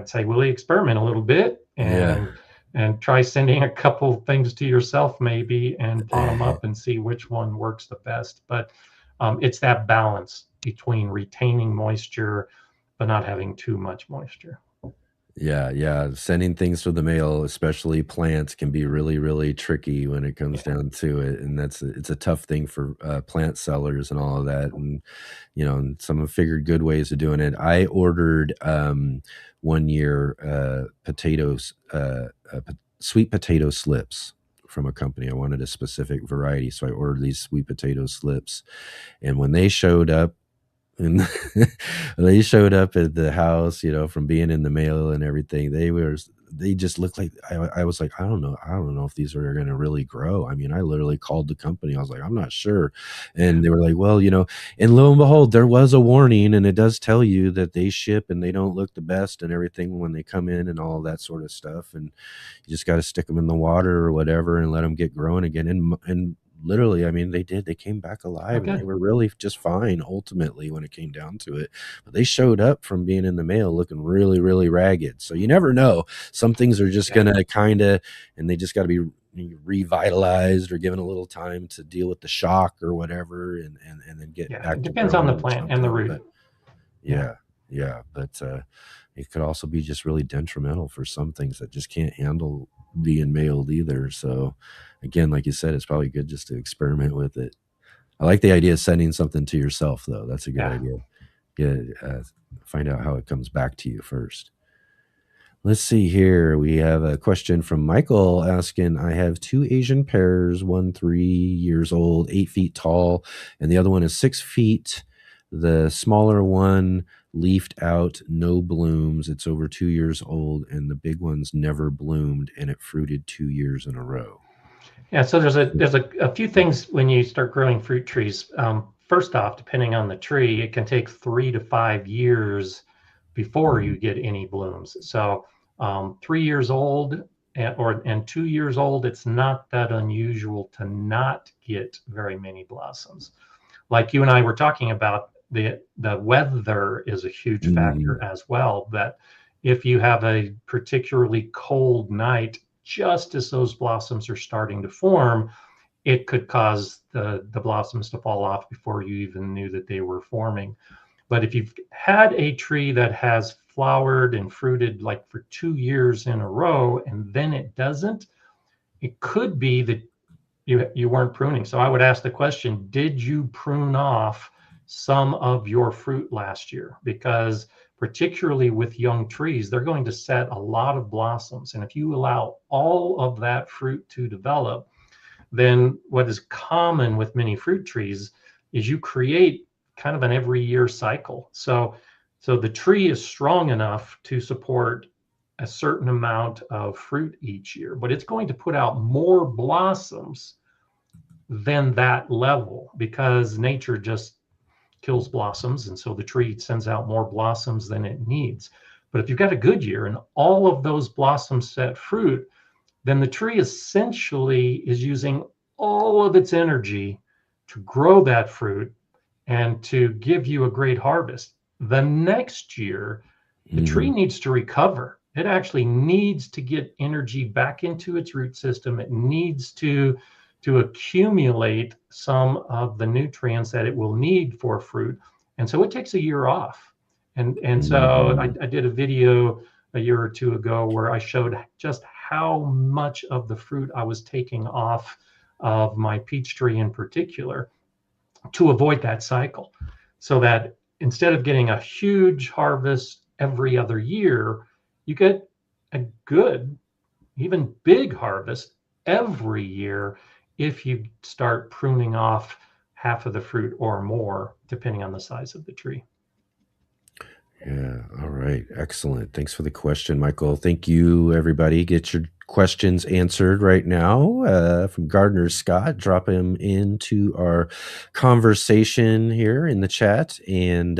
say, Willie, experiment a little bit and try sending a couple things to yourself maybe and pot them up and see which one works the best. But it's that balance between retaining moisture but not having too much moisture. Yeah. Sending things through the mail, especially plants, can be really, really tricky when it comes down to it. And it's a tough thing for plant sellers and all of that. And, some have figured good ways of doing it. I ordered one year potatoes, sweet potato slips from a company. I wanted a specific variety, so I ordered these sweet potato slips. And when they showed up, and they showed up at the house, from being in the mail and everything, they just looked like, I was like, I don't know if these are going to really grow. I mean, I literally called the company. I was like, I'm not sure. And they were like, well, and lo and behold, there was a warning, and it does tell you that they ship and they don't look the best and everything when they come in and all that sort of stuff. And you just got to stick them in the water or whatever and let them get growing again. And literally, I mean, they came back alive, and they were really just fine ultimately when it came down to it. But they showed up from being in the mail looking really, really ragged. So you never know. Some things are just going to and they just got to be revitalized or given a little time to deal with the shock or whatever, and then get back. It depends on the plant and the root. But but it could also be just really detrimental for some things that just can't handle being mailed either. So again, like you said, it's probably good just to experiment with it. I like the idea of sending something to yourself, though. That's a good idea. Find out how it comes back to you first. Let's see here. We have a question from Michael asking, I have 2 Asian pears, one 3 years old, 8 feet tall, and the other one is 6 feet. The smaller one leafed out, no blooms. It's over 2 years old, and the big one's never bloomed, and it fruited 2 years in a row. Yeah, so there's a few things when you start growing fruit trees. First off, depending on the tree, it can take 3 to 5 years before you get any blooms. So 3 years old and 2 years old, it's not that unusual to not get very many blossoms. Like you and I were talking about, the weather is a huge factor as well. That if you have a particularly cold night, just as those blossoms are starting to form, it could cause the blossoms to fall off before you even knew that they were forming. But if you've had a tree that has flowered and fruited like for 2 years in a row, and then it doesn't, it could be that you weren't pruning. So I would ask the question, did you prune off some of your fruit last year? Because particularly with young trees, they're going to set a lot of blossoms. And if you allow all of that fruit to develop, then what is common with many fruit trees is you create kind of an every year cycle. So the tree is strong enough to support a certain amount of fruit each year, but it's going to put out more blossoms than that level because nature just kills blossoms. And so the tree sends out more blossoms than it needs. But if you've got a good year and all of those blossoms set fruit, then the tree essentially is using all of its energy to grow that fruit and to give you a great harvest. The next year, the tree needs to recover. It actually needs to get energy back into its root system. It needs to accumulate some of the nutrients that it will need for fruit. And so it takes a year off. And so I did a video a year or two ago where I showed just how much of the fruit I was taking off of my peach tree in particular to avoid that cycle, so that instead of getting a huge harvest every other year, you get a good, even big harvest every year if you start pruning off half of the fruit or more, depending on the size of the tree. Yeah. All right. Excellent. Thanks for the question, Michael. Thank you, everybody. Get your questions answered right now from Gardner Scott. Drop him into our conversation here in the chat, and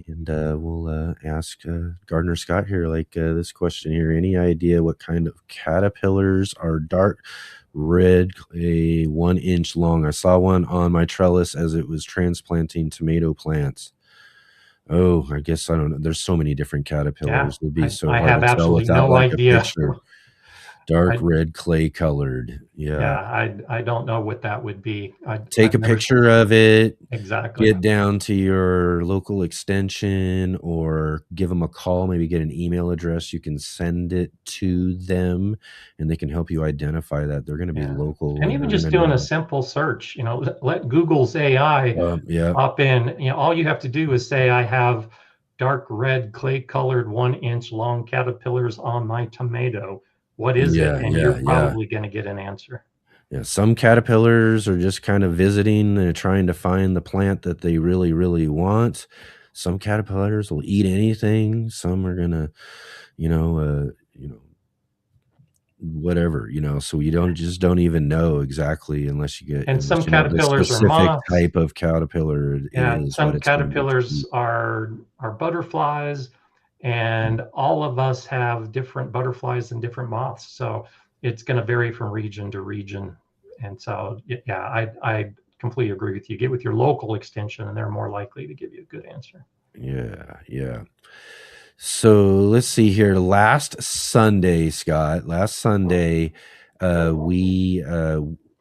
we'll ask Gardner Scott here, like this question here. Any idea what kind of caterpillars are dark red, 1 inch long? I saw one on my trellis as it was transplanting tomato plants. Oh, I guess I don't know. There's so many different caterpillars. It would be so I hard have to tell absolutely without no like a idea. picture. Dark red, clay colored. Yeah, I don't know what that would be. Take a picture of it. Exactly. Get down to your local extension or give them a call. Maybe get an email address. You can send it to them, and they can help you identify that. They're going to be local. And even just doing a simple search, you know, let Google's AI pop in. You know, all you have to do is say, I have dark red, clay colored, 1 inch long caterpillars on my tomato. What is it? And you're probably going to get an answer. Yeah, some caterpillars are just kind of visiting and trying to find the plant that they really, really want. Some caterpillars will eat anything. Some are gonna, whatever, so you don't even know exactly unless you get. And some caterpillars are moths. Type of caterpillar. Yeah, some caterpillars are butterflies. And all of us have different butterflies and different moths. So it's going to vary from region to region. And so, yeah, I completely agree with you. Get with your local extension and they're more likely to give you a good answer. Yeah. So let's see here. Last Sunday, Scott, we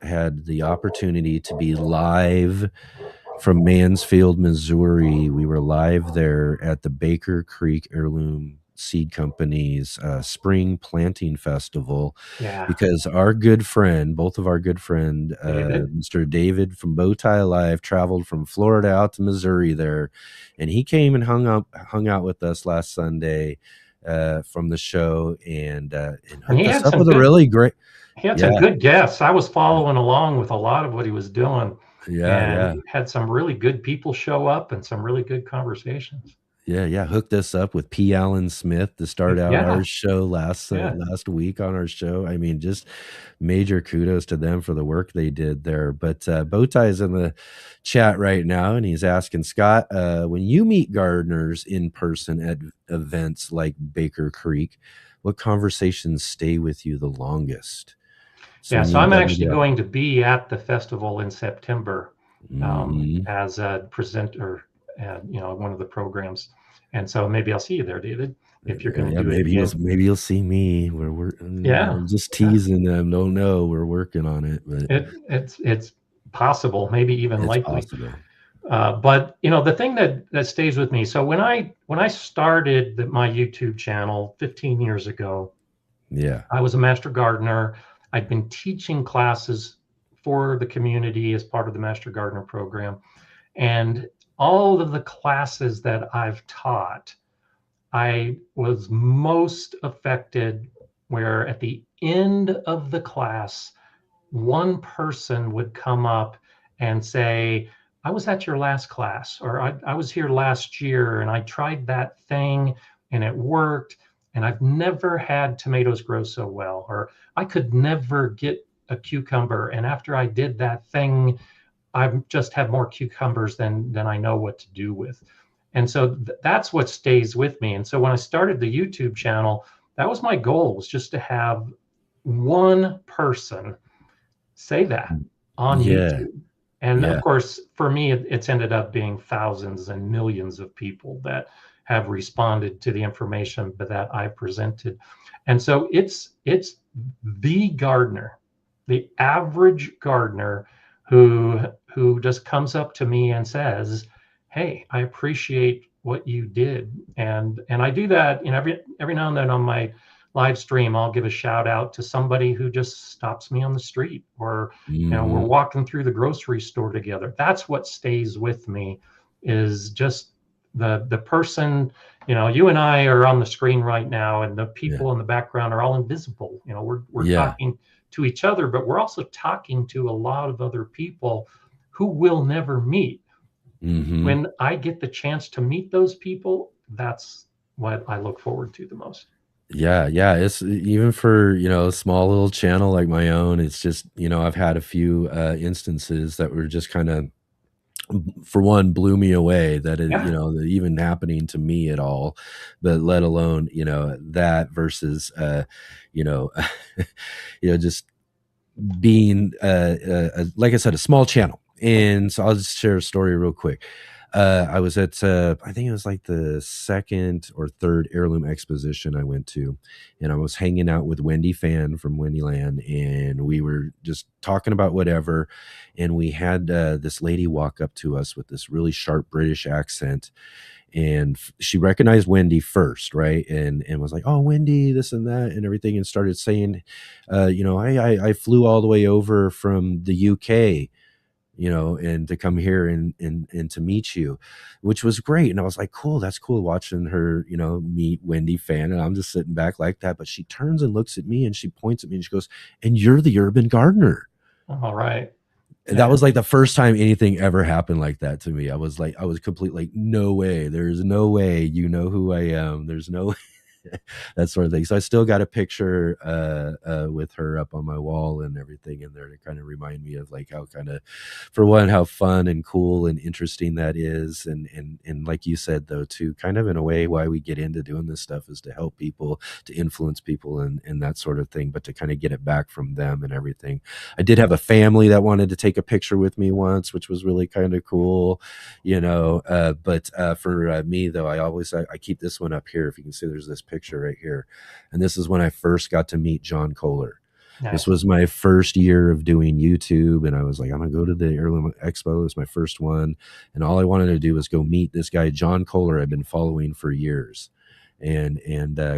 had the opportunity to be live from Mansfield, Missouri. We were live there at the Baker Creek Heirloom Seed Company's Spring Planting Festival, because our good friend, both of our good friend, Mr. David from Bowtie Alive, traveled from Florida out to Missouri there, and he came and hung out with us last Sunday from the show, and he had some good guests. I was following along with a lot of what he was doing. Had some really good people show up and some really good conversations. Hooked us up with P. Allen Smith to start out our show last week on our show. I mean, just major kudos to them for the work they did there. But Bowtie is in the chat right now, and he's asking, Scott, when you meet gardeners in person at events like Baker Creek, what conversations stay with you the longest? So I'm actually going to be at the festival in September as a presenter at one of the programs, and so maybe I'll see you there, David, if you're going to do it. Maybe you'll see me. We're just teasing them. Don't know, we're working on it, but it's possible, maybe even likely. But the thing that stays with me. So when I started my YouTube channel 15 years ago, I was a master gardener. I'd been teaching classes for the community as part of the Master Gardener program. And all of the classes that I've taught, I was most affected where at the end of the class, one person would come up and say, I was at your last class, or I was here last year and I tried that thing and it worked. And I've never had tomatoes grow so well, or I could never get a cucumber. And after I did that thing, I've just had more cucumbers than I know what to do with. And so that's what stays with me. And so when I started the YouTube channel, that was my goal, was just to have one person say that on YouTube. And of course, for me, it's ended up being thousands and millions of people that have responded to the information that I presented. And so it's the gardener, the average gardener who just comes up to me and says, hey, I appreciate what you did. And I do that every now and then on my live stream, I'll give a shout out to somebody who just stops me on the street, or we're Mhm. walking through the grocery store together. That's what stays with me, is just the person. You and I are on the screen right now, and the Yeah. people in the background are all invisible. We're Yeah. talking to each other, but we're also talking to a lot of other people who we'll never meet. Mhm. When I get the chance to meet those people, that's what I look forward to the most. Yeah, yeah, it's even for, a small little channel like my own, it's just, I've had a few, instances that were just kinda, for one, blew me away that Yeah. that even happening to me at all, but let alone, that versus, you know, just being, like I said, a small channel. And so I'll just share a story real quick. I was at, I think it was like the second or third heirloom exposition I went to, and I was hanging out with Wendy Fan from Wendyland, and we were just talking about whatever. And we had this lady walk up to us with this really sharp British accent, and she recognized Wendy first, right? And was like, "Oh, Wendy, this and that and everything," and started saying, "Hey, I flew all the way over from the UK, and to come here and to meet you," which was great. And I was like, "Cool, that's cool." Watching her, meet Wendy Fan, and I'm just sitting back like that. But she turns and looks at me, and she points at me, and she goes, "And you're the urban gardener." All right. And that Yeah. was like the first time anything ever happened like that to me. I was completely like, no way. There's no way you know who I am. There's no that sort of thing. So I still got a picture with her up on my wall and everything in there to kind of remind me of like how kind of, for one, how fun and cool and interesting that is. And like you said, though, too, kind of in a way why we get into doing this stuff is to help people, to influence people and that sort of thing, but to kind of get it back from them and everything. I did have a family that wanted to take a picture with me once, which was really kind of cool, but for me, though, I keep this one up here. If you can see, there's this picture right here. And this is when I first got to meet John Kohler. This Nice. was my first year of doing YouTube, and I was like, I'm gonna go to the Heirloom Expo. It was my first one, and all I wanted to do was go meet this guy, John Kohler. I've been following for years, and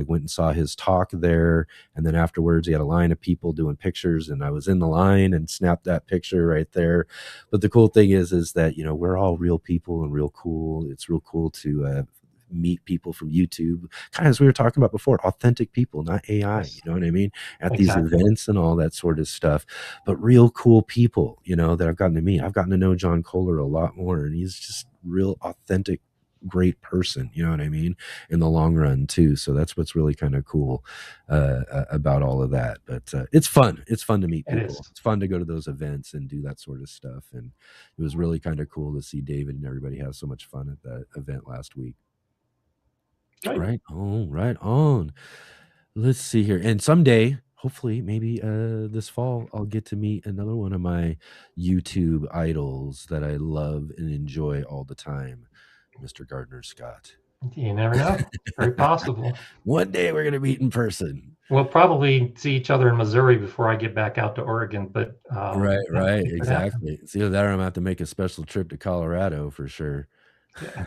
went and saw his talk there. And then afterwards, he had a line of people doing pictures, and I was in the line and snapped that picture right there. But the cool thing is that we're all real people and real cool. It's real cool to meet people from YouTube, kind of as we were talking about before, authentic people, not AI, Yes. you know what I mean? At these Exactly. events and all that sort of stuff, but real cool people, that I've gotten to meet. I've gotten to know John Kohler a lot more, and he's just real authentic, great person, you know what I mean? In the long run too. So that's what's really kind of cool about all of that. But it's fun. It's fun to meet It people. is. It's fun to go to those events and do that sort of stuff. And it was really kind of cool to see David and everybody have so much fun at that event last week. Right. Right on, right on. Let's see here. And someday, hopefully, maybe this fall, I'll get to meet another one of my YouTube idols that I love and enjoy all the time, Mr. Gardner Scott. You never know. Very possible. One day we're gonna meet in person. We'll probably see each other in Missouri before I get back out to Oregon, but Right, yeah, right, it could happen. exactly. It's either that or I'm gonna have to make a special trip to Colorado for sure. Yeah.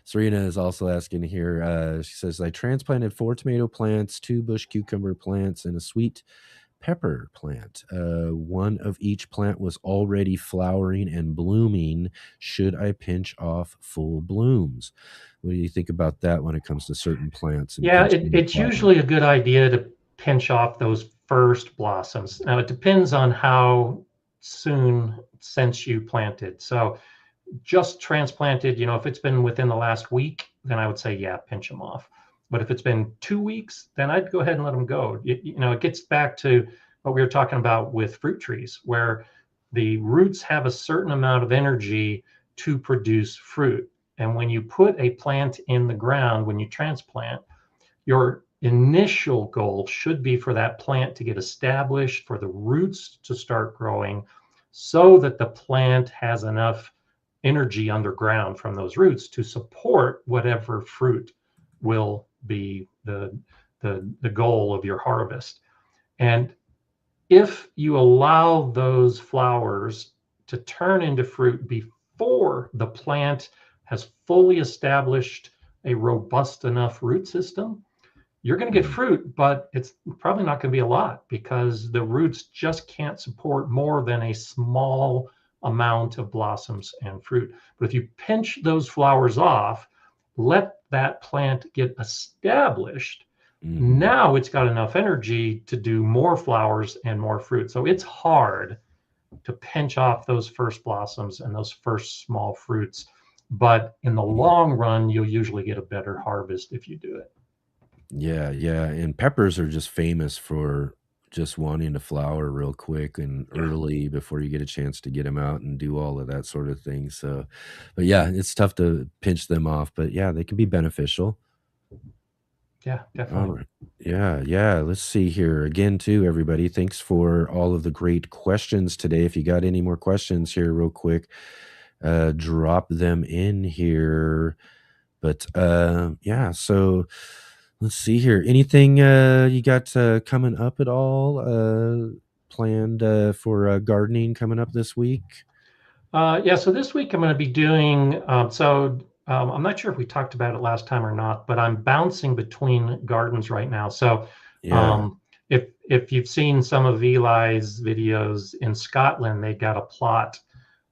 Serena is also asking here. She says, I transplanted 4 tomato plants, 2 bush cucumber plants, and a sweet pepper plant. One of each plant was already flowering and blooming. Should I pinch off full blooms? What do you think about that when it comes to certain plants? And Yeah, pinching the it's flowers? usually a good idea to pinch off those first blossoms. Now, it depends on how soon since you planted. So just transplanted, if it's been within the last week, then I would say, yeah, pinch them off. But if it's been 2 weeks, then I'd go ahead and let them go. It gets back to what we were talking about with fruit trees, where the roots have a certain amount of energy to produce fruit. And when you put a plant in the ground, when you transplant, your initial goal should be for that plant to get established, for the roots to start growing, so that the plant has enough energy underground from those roots to support whatever fruit will be the goal of your harvest. And if you allow those flowers to turn into fruit before the plant has fully established a robust enough root system, you're going to get fruit, but it's probably not going to be a lot because the roots just can't support more than a small amount of blossoms and fruit. But if you pinch those flowers off, let that plant get established, now it's got enough energy to do more flowers and more fruit. So it's hard to pinch off those first blossoms and those first small fruits. But in the long run, you'll usually get a better harvest if you do it. Yeah, yeah. And peppers are just famous for just wanting to flower real quick and early before you get a chance to get them out and do all of that sort of thing. So, but yeah, it's tough to pinch them off, but yeah, they can be beneficial. Yeah, All definitely. right. Yeah, yeah. Let's see here again, too, everybody. Thanks for all of the great questions today. If you got any more questions here, real quick, drop them in here. But yeah, so let's see here. Anything you got coming up at all? Planned for gardening coming up this week? Yeah, so this week I'm going to be doing, I'm not sure if we talked about it last time or not, but I'm bouncing between gardens right now. So Yeah. if you've seen some of Eli's videos in Scotland, they got a plot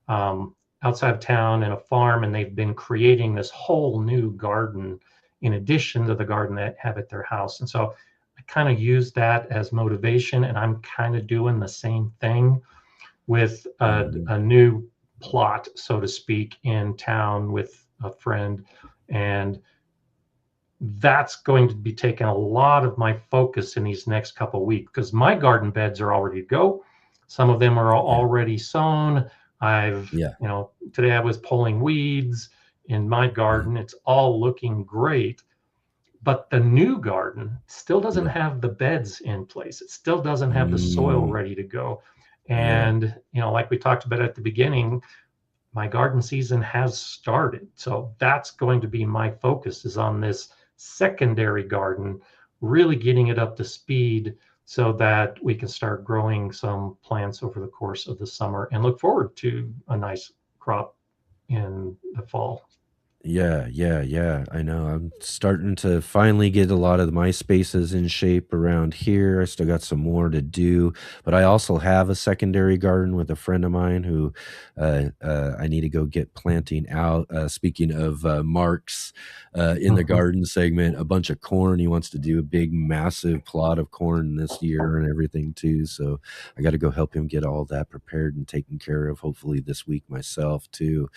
outside of town in a farm, and they've been creating this whole new garden in addition to the garden they have at their house. And so I kind of use that as motivation, and I'm kind of doing the same thing with a new plot, so to speak, in town with a friend. And that's going to be taking a lot of my focus in these next couple of weeks because my garden beds are all ready to go. Some of them are already sown. Today I was pulling weeds in my garden. It's all looking great. But the new garden still doesn't have the beds in place. It still doesn't have the soil ready to go. And, like we talked about at the beginning, my garden season has started. So that's going to be my focus, is on this secondary garden, really getting it up to speed so that we can start growing some plants over the course of the summer and look forward to a nice crop in the fall. Yeah, yeah, yeah. I know. I'm starting to finally get a lot of my spaces in shape around here. I still got some more to do, but I also have a secondary garden with a friend of mine who I need to go get planting out. Speaking of Mark's in the garden segment, a bunch of corn. He wants to do a big, massive plot of corn this year and everything too. So I got to go help him get all that prepared and taken care of, hopefully this week myself too.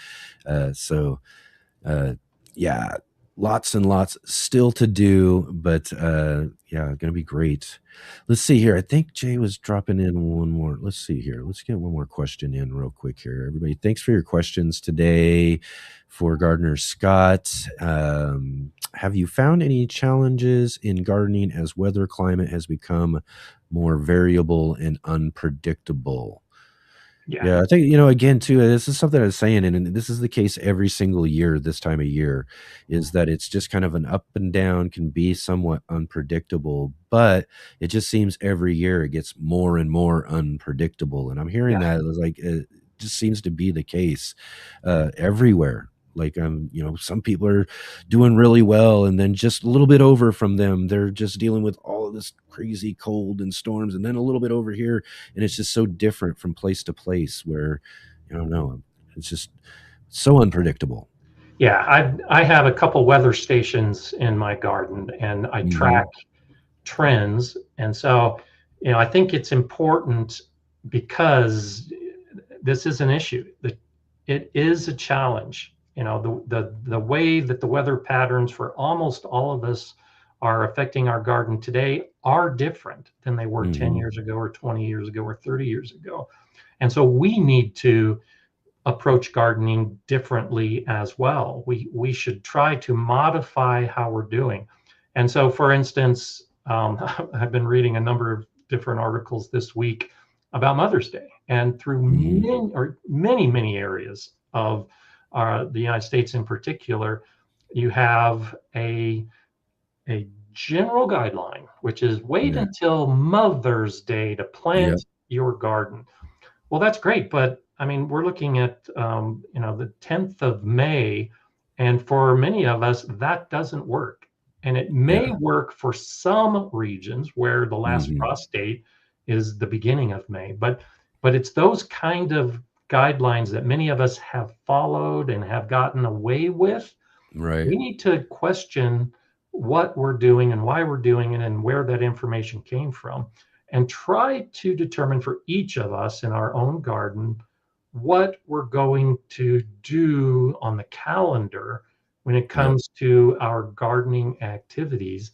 Yeah, lots and lots still to do, but yeah, gonna be great. Let's see here. I think Jay was dropping in one more. Let's see here. Let's get one more question in real quick here. Everybody, thanks for your questions today. For Gardener Scott, have you found any challenges in gardening as weather climate has become more variable and unpredictable? Yeah, I think, again, too, this is something I was saying, and this is the case every single year this time of year, is that it's just kind of an up and down, can be somewhat unpredictable, but it just seems every year it gets more and more unpredictable. And I'm hearing that like it just seems to be the case everywhere. Like, some people are doing really well, and then just a little bit over from them, they're just dealing with all of this crazy cold and storms, and then a little bit over here, and it's just so different from place to place where, I don't know, it's just so unpredictable. Yeah, I have a couple weather stations in my garden, and I track trends. And so, I think it's important because this is an issue. It is a challenge. The way that the weather patterns for almost all of us are affecting our garden today are different than they were 10 years ago or 20 years ago or 30 years ago. And so we need to approach gardening differently as well. We should try to modify how we're doing. And so, for instance, I've been reading a number of different articles this week about Mother's Day, and through many areas of the United States in particular, you have a general guideline, which is wait until Mother's Day to plant your garden. Well, that's great, but I mean, we're looking at the 10th of May, and for many of us, that doesn't work. And it may work for some regions where the last frost date is the beginning of May, but it's those kind of guidelines that many of us have followed and have gotten away with. Right. We need to question what we're doing and why we're doing it and where that information came from, and try to determine for each of us in our own garden what we're going to do on the calendar when it comes to our gardening activities.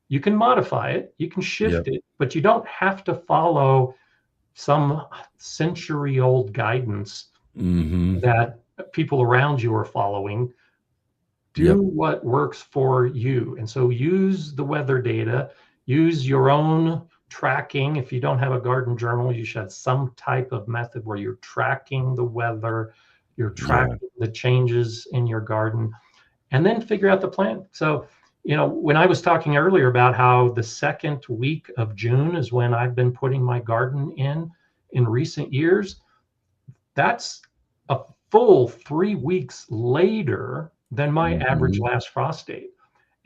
You can modify it, you can shift it, but you don't have to follow some century-old guidance that people around you are following. Do what works for you. And so use the weather data, use your own tracking. If you don't have a garden journal, you should have some type of method where you're tracking the weather, you're tracking the changes in your garden, and then figure out the plan. So, you know, when I was talking earlier about how the second week of June is when I've been putting my garden in recent years, that's a full 3 weeks later than my average last frost date.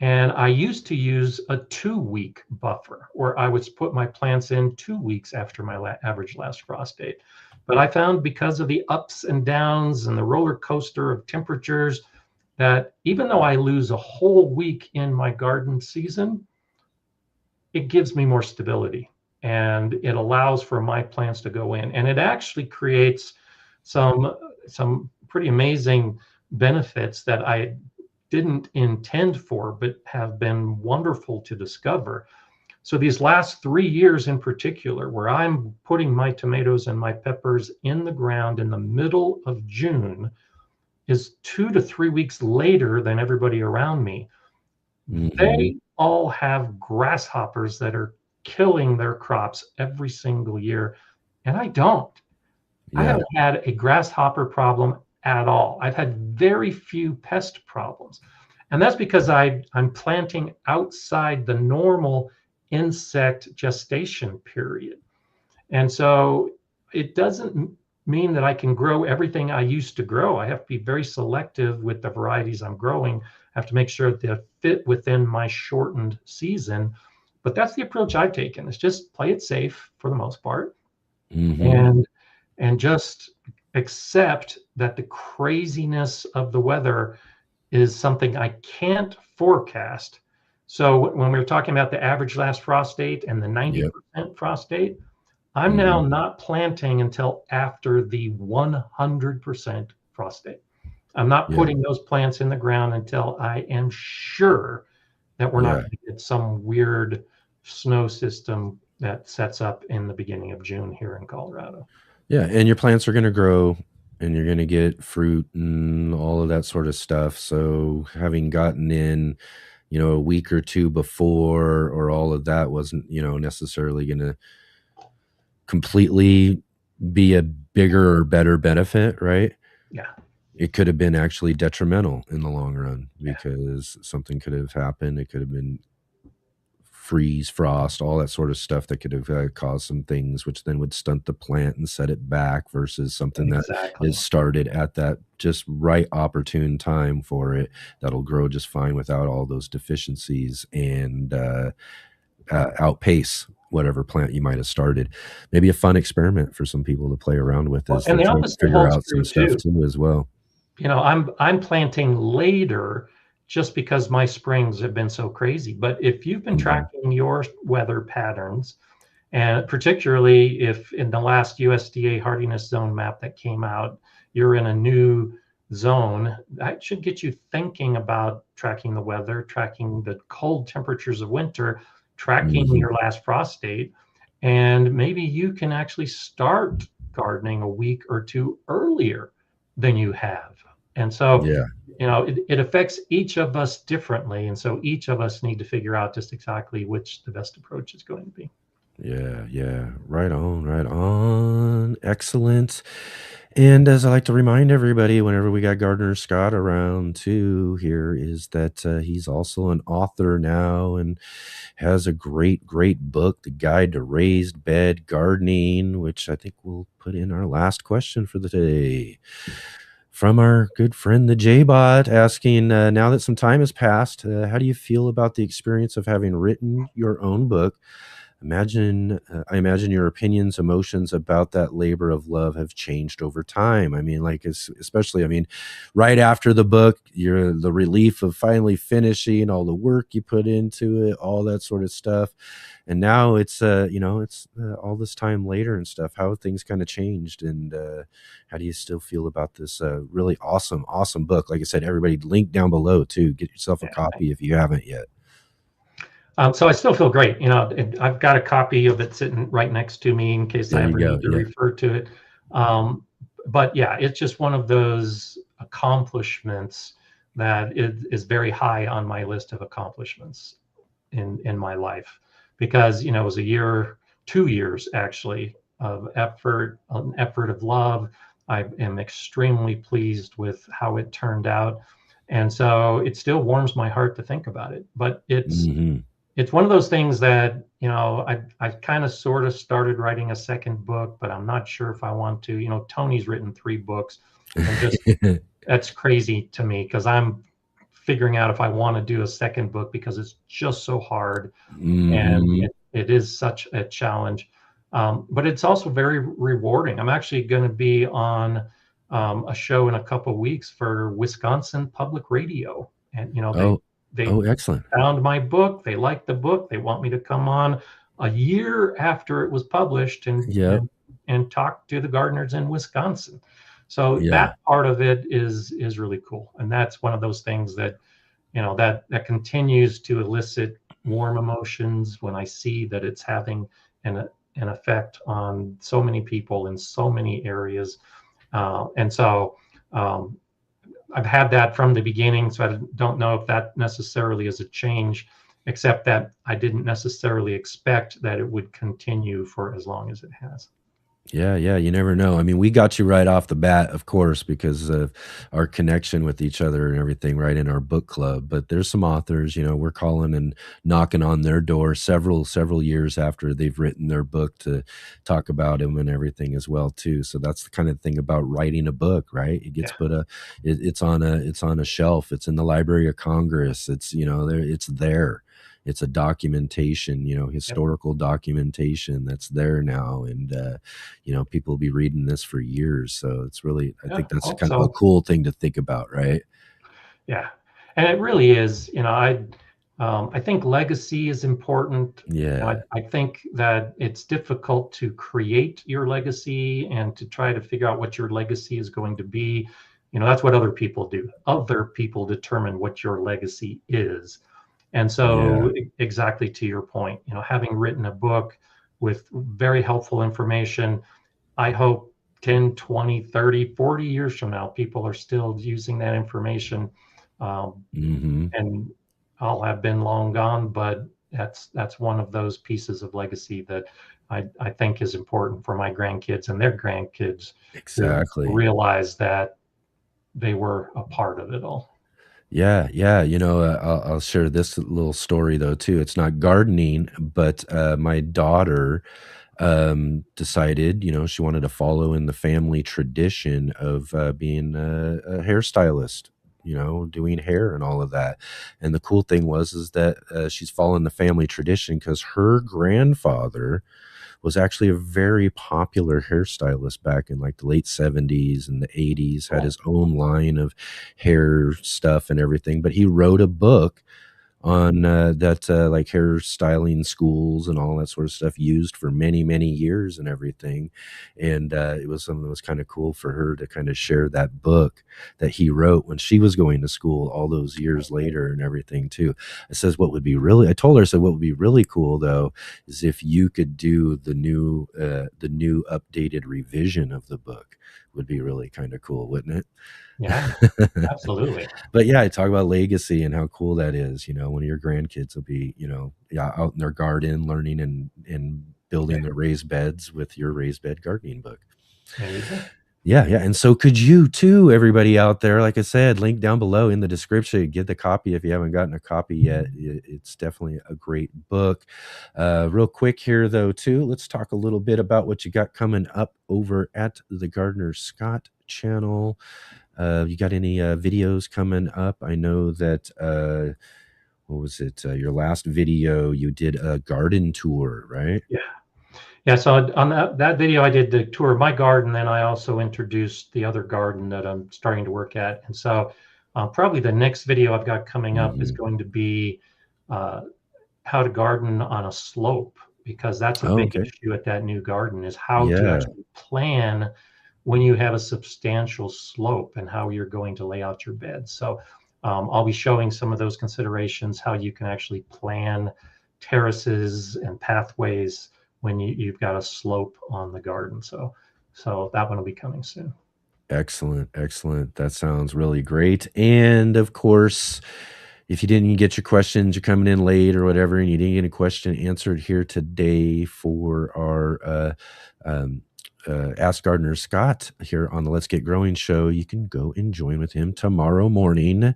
And I used to use a 2-week buffer, where I would put my plants in 2 weeks after my average last frost date. But I found, because of the ups and downs and the roller coaster of temperatures, that even though I lose a whole week in my garden season, it gives me more stability, and it allows for my plants to go in. And it actually creates some pretty amazing benefits that I didn't intend for, but have been wonderful to discover. So these last 3 years in particular, where I'm putting my tomatoes and my peppers in the ground in the middle of June, is 2 to 3 weeks later than everybody around me. They all have grasshoppers that are killing their crops every single year, and I don't. I haven't had a grasshopper problem at all. I've had very few pest problems. And that's because I'm planting outside the normal insect gestation period. And so it doesn't mean that I can grow everything I used to grow. I have to be very selective with the varieties I'm growing. I have to make sure they fit within my shortened season. But that's the approach I've taken, is just play it safe for the most part. And just accept that the craziness of the weather is something I can't forecast. So when we were talking about the average last frost date and the 90% frost date, I'm now not planting until after the 100% frost date. I'm not putting those plants in the ground until I am sure that we're not going to get some weird snow system that sets up in the beginning of June here in Colorado. Yeah, and your plants are going to grow, and you're going to get fruit and all of that sort of stuff. So having gotten in, you know, a week or two before, or all of that, wasn't, you know, necessarily going to completely be a bigger or better benefit, right? Yeah. It could have been actually detrimental in the long run, because something could have happened. It could have been freeze, frost, all that sort of stuff that could have caused some things, which then would stunt the plant and set it back, versus something that is started at that just right opportune time for it, that'll grow just fine without all those deficiencies, and outpace whatever plant you might have started. Maybe a fun experiment for some people to play around with, as and they the try to opposite figure holds out some true stuff too as well. You know, I'm planting later just because my springs have been so crazy. But if you've been tracking your weather patterns, and particularly if in the last USDA hardiness zone map that came out, you're in a new zone, that should get you thinking about tracking the weather, tracking the cold temperatures of winter, tracking your last frost date. And maybe you can actually start gardening a week or two earlier than you have. And so, you know, it affects each of us differently. And so each of us need to figure out just exactly which the best approach is going to be. Yeah. Right on. Excellent. And as I like to remind everybody whenever we got Gardener Scott around too, here is that he's also an author now, and has a great book, The Guide to Raised Bed Gardening, which I think we'll put in our last question for the day. from our good friend the J-Bot asking, now that some time has passed, how do you feel about the experience of having written your own book? I imagine your opinions, emotions about that labor of love have changed over time. I mean, like, especially, I mean, right after the book, the relief of finally finishing all the work you put into it, all that sort of stuff. And now it's, it's all this time later and stuff. How have things kind of changed? And how do you still feel about this really awesome, awesome book? Like I said, everybody, link down below too. Get yourself a copy if you haven't yet. So I still feel great. I've got a copy of it sitting right next to me in case I ever need to refer to it. But yeah, it's just one of those accomplishments that is very high on my list of accomplishments in my life, because, it was 2 years actually of an effort of love. I am extremely pleased with how it turned out. And so it still warms my heart to think about it, but it's one of those things that, I kind of sort of started writing a second book, but I'm not sure if I want to. Tony's written 3 books, and just that's crazy to me, because I'm figuring out if I want to do a second book, because it's just so hard, and it is such a challenge. But it's also very rewarding. I'm actually going to be on a show in a couple of weeks for Wisconsin Public Radio, and they excellent. found my book. They liked the book. They want me to come on a year after it was published and talk to the gardeners in Wisconsin. So that part of it is really cool. And that's one of those things that, that continues to elicit warm emotions when I see that it's having an effect on so many people in so many areas. And so I've had that from the beginning, so I don't know if that necessarily is a change, except that I didn't necessarily expect that it would continue for as long as it has. Yeah, you never know. I mean, we got you right off the bat, of course, because of our connection with each other and everything, right, in our book club. But there's some authors, we're calling and knocking on their door several years after they've written their book to talk about them and everything as well too. So that's the kind of thing about writing a book, right? It gets it's on a shelf. It's in the Library of Congress. It's it's there. It's a documentation, historical documentation that's there now. And, people will be reading this for years. So it's really, I think that's kind of a cool thing to think about, right? Yeah. And it really is, I think legacy is important. Yeah. I think that it's difficult to create your legacy and to try to figure out what your legacy is going to be. That's what other people do. Other people determine what your legacy is. And so exactly to your point, having written a book with very helpful information, I hope 10, 20, 30, 40 years from now, people are still using that information. And I'll have been long gone, but that's one of those pieces of legacy that I think is important for my grandkids and their grandkids. Exactly. To realize that they were a part of it all. Yeah. I'll share this little story though too. It's not gardening, but my daughter decided, she wanted to follow in the family tradition of being a hairstylist, doing hair and all of that. And the cool thing is that she's following the family tradition because her grandfather was actually a very popular hairstylist back in like the late 70s and the 80s, had his own line of hair stuff and everything. But he wrote a book on that like hairstyling schools and all that sort of stuff used for many, many years and everything. And it was something that was kind of cool for her to kind of share that book that he wrote when she was going to school all those years later and everything too. I told her, I said, what would be really cool though, is if you could do the new updated revision of the book. Would be really kind of cool, wouldn't it? Yeah, absolutely. But yeah, I talk about legacy and how cool that is. One of your grandkids will be, out in their garden learning and building their raised beds with your raised bed gardening book. There you go. Yeah. And so could you too, everybody out there, like I said, link down below in the description, get the copy if you haven't gotten a copy yet. It's definitely a great book. Real quick here though, too, let's talk a little bit about what you got coming up over at the Gardener Scott channel. You got any videos coming up? I know that what was it? Your last video, you did a garden tour, right? Yeah, so on that video, I did the tour of my garden. Then I also introduced the other garden that I'm starting to work at. And so probably the next video I've got coming up is going to be how to garden on a slope, because that's a Oh, big okay. issue at that new garden, is how to Yeah. actually plan when you have a substantial slope and how you're going to lay out your bed. So I'll be showing some of those considerations, how you can actually plan terraces and pathways when you've got a slope on the garden. So that one will be coming soon. Excellent. Excellent. That sounds really great. And of course, if you didn't get your questions, you're coming in late or whatever, and you didn't get a question answered here today for our Ask Gardener Scott here on the Let's Get Growing show, you can go and join with him tomorrow morning.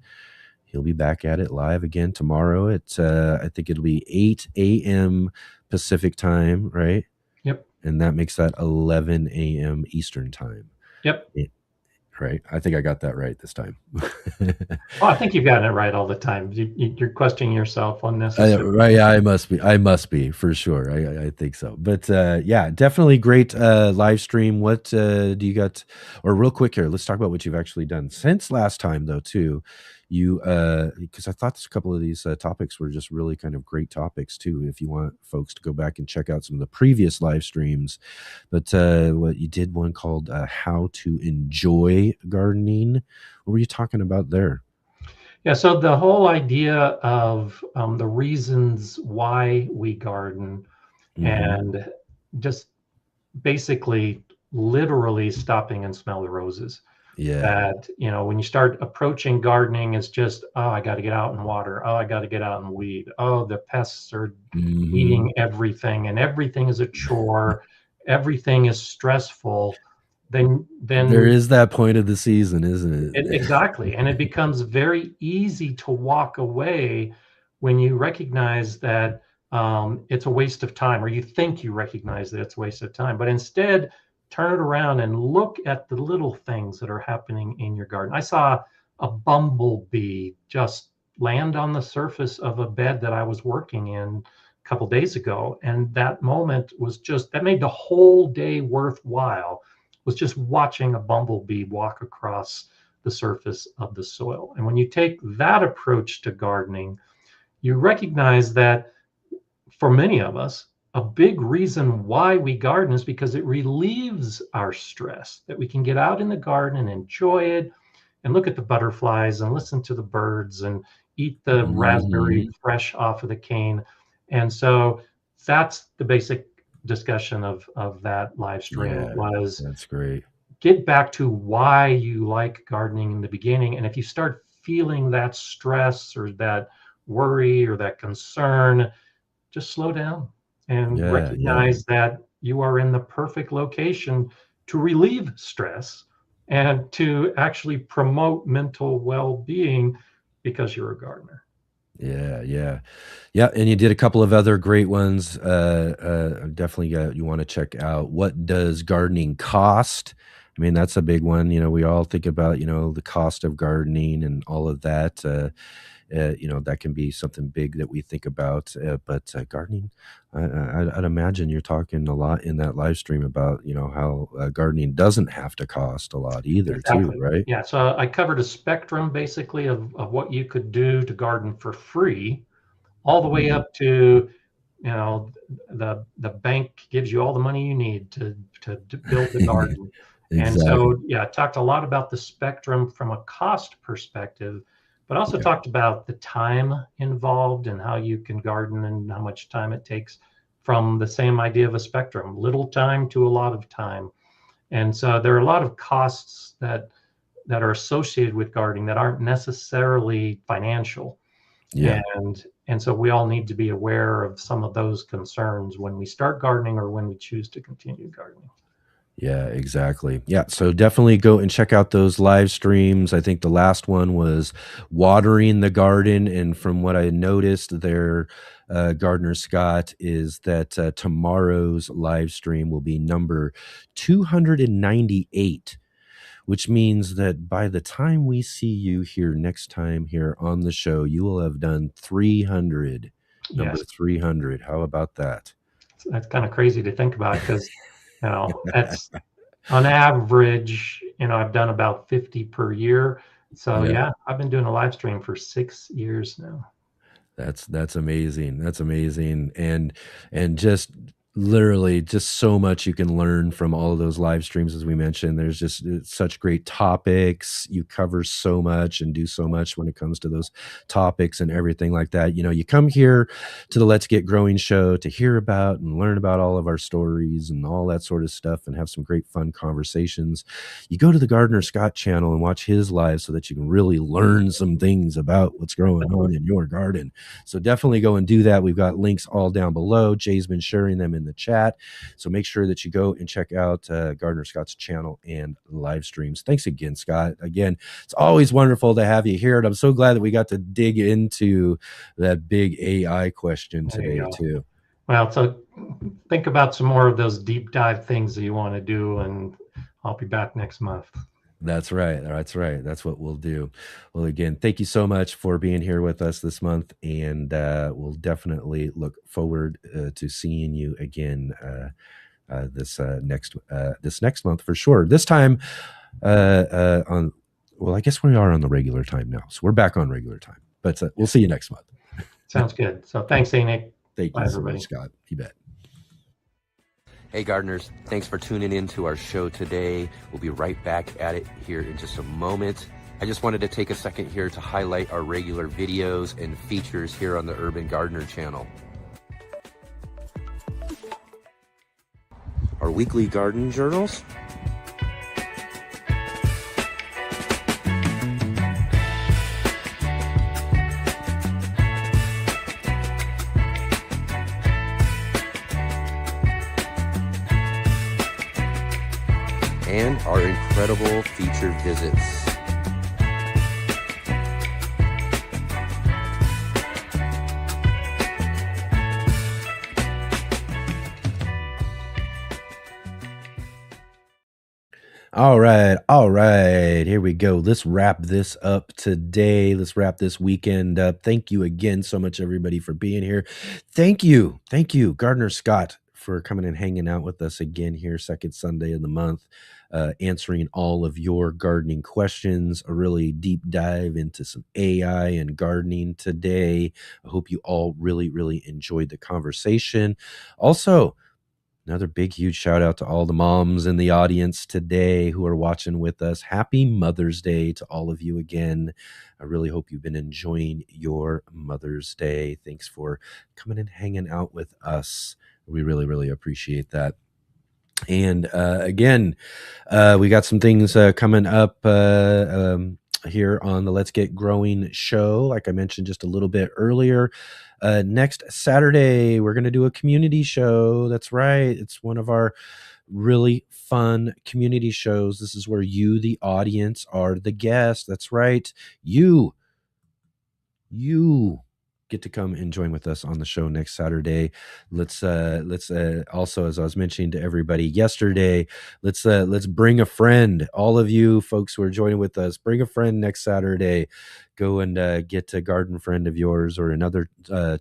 He'll be back at it live again tomorrow at I think it'll be 8 a.m. Pacific time, right? Yep. And that makes that 11 a.m. Eastern time. Yep. Right. I think I got that right this time. Well, I think you've gotten it right all the time. You're questioning yourself unnecessarily. Right. Yeah, I must be for sure. I think so. But yeah, definitely great live stream. What do you got? Or real quick here, let's talk about what you've actually done since last time, though, too. You because I thought a couple of these topics were just really kind of great topics too. If you want folks to go back and check out some of the previous live streams, but what you did one called "How to Enjoy Gardening." What were you talking about there? Yeah, so the whole idea of the reasons why we garden, and just basically literally stopping and smell the roses. Yeah. That, when you start approaching gardening, it's just, oh, I got to get out and water. Oh, I got to get out and weed. Oh, the pests are eating everything, and everything is a chore. Everything is stressful. Then there is that point of the season, isn't it? Exactly. And it becomes very easy to walk away when you recognize that it's a waste of time, or you think you recognize that it's a waste of time. But instead, turn it around and look at the little things that are happening in your garden. I saw a bumblebee just land on the surface of a bed that I was working in a couple days ago. And that moment was that made the whole day worthwhile, was just watching a bumblebee walk across the surface of the soil. And when you take that approach to gardening, you recognize that for many of us, a big reason why we garden is because it relieves our stress, that we can get out in the garden and enjoy it and look at the butterflies and listen to the birds and eat the raspberry fresh off of the cane. And so that's the basic discussion of that live stream. Was that's great. Get back to why you like gardening in the beginning. And if you start feeling that stress or that worry or that concern, just slow down and recognize that you are in the perfect location to relieve stress and to actually promote mental well-being, because you're a gardener. Yeah. And you did a couple of other great ones. Definitely you want to check out What Does Gardening Cost? I mean, that's a big one. We all think about, the cost of gardening and all of that. That can be something big that we think about. But gardening, I'd imagine you're talking a lot in that live stream about, how gardening doesn't have to cost a lot either, too, right? Yeah. So I covered a spectrum basically of what you could do to garden for free, all the way up to, the bank gives you all the money you need to build the garden. Exactly. And so, I talked a lot about the spectrum from a cost perspective, but also talked about the time involved and how you can garden and how much time it takes, from the same idea of a spectrum, little time to a lot of time. And so there are a lot of costs that are associated with gardening that aren't necessarily financial. Yeah. And so we all need to be aware of some of those concerns when we start gardening or when we choose to continue gardening. Yeah, exactly. Yeah, so definitely go and check out those live streams. I think the last one was watering the garden, and from what I noticed there, Gardener Scott, is that tomorrow's live stream will be number 298, which means that by the time we see you here next time here on the show, you will have done 300. Number Yes. 300. How about that? That's kind of crazy to think about, because that's on average, I've done about 50 per year. So yeah, I've been doing a live stream for 6 years now. That's amazing. That's amazing. And just literally just so much you can learn from all of those live streams. As we mentioned, there's just such great topics. You cover so much and do so much when it comes to those topics and everything like that. You come here to the Let's Get Growing show to hear about and learn about all of our stories and all that sort of stuff and have some great fun conversations. You go to the Gardner Scott channel and watch his live so that you can really learn some things about what's going on in your garden. So definitely go and do that. We've got links all down below. Jay's been sharing them in the chat. So make sure that you go and check out Gardner Scott's channel and live streams. Thanks again, Scott. Again, it's always wonderful to have you here. And I'm so glad that we got to dig into that big AI question today too. Well, so think about some more of those deep dive things that you want to do, and I'll be back next month. That's right. That's right. That's what we'll do. Well, again, thank you so much for being here with us this month, and we'll definitely look forward to seeing you again this next month for sure. This time on, well, I guess we are on the regular time now, so we're back on regular time. But we'll see you next month. Sounds good. So thanks, Enoch. Thank you so much, Scott. You bet. Hey gardeners, thanks for tuning in to our show today. We'll be right back at it here in just a moment. I just wanted to take a second here to highlight our regular videos and features here on the Urban Gardener channel. Our weekly garden journals, and our incredible featured visits. All right. Here we go. Let's wrap this up today. Let's wrap this weekend up. Thank you again so much, everybody, for being here. Thank you, Gardner Scott, for coming and hanging out with us again here, second Sunday of the month, answering all of your gardening questions, a really deep dive into some AI and gardening today. I hope you all really, really enjoyed the conversation. Also, another big, huge shout out to all the moms in the audience today who are watching with us. Happy Mother's Day to all of you again. I really hope you've been enjoying your Mother's Day. Thanks for coming and hanging out with us. We really, really appreciate that. And again, we got some things coming up here on the Let's Get Growing show. Like I mentioned just a little bit earlier, next Saturday, we're going to do a community show. That's right. It's one of our really fun community shows. This is where you, the audience, are the guest. That's right. You get to come and join with us on the show next Saturday. Let's also, as I was mentioning to everybody yesterday, let's bring a friend. All of you folks who are joining with us, bring a friend next Saturday. Go and get a garden friend of yours or another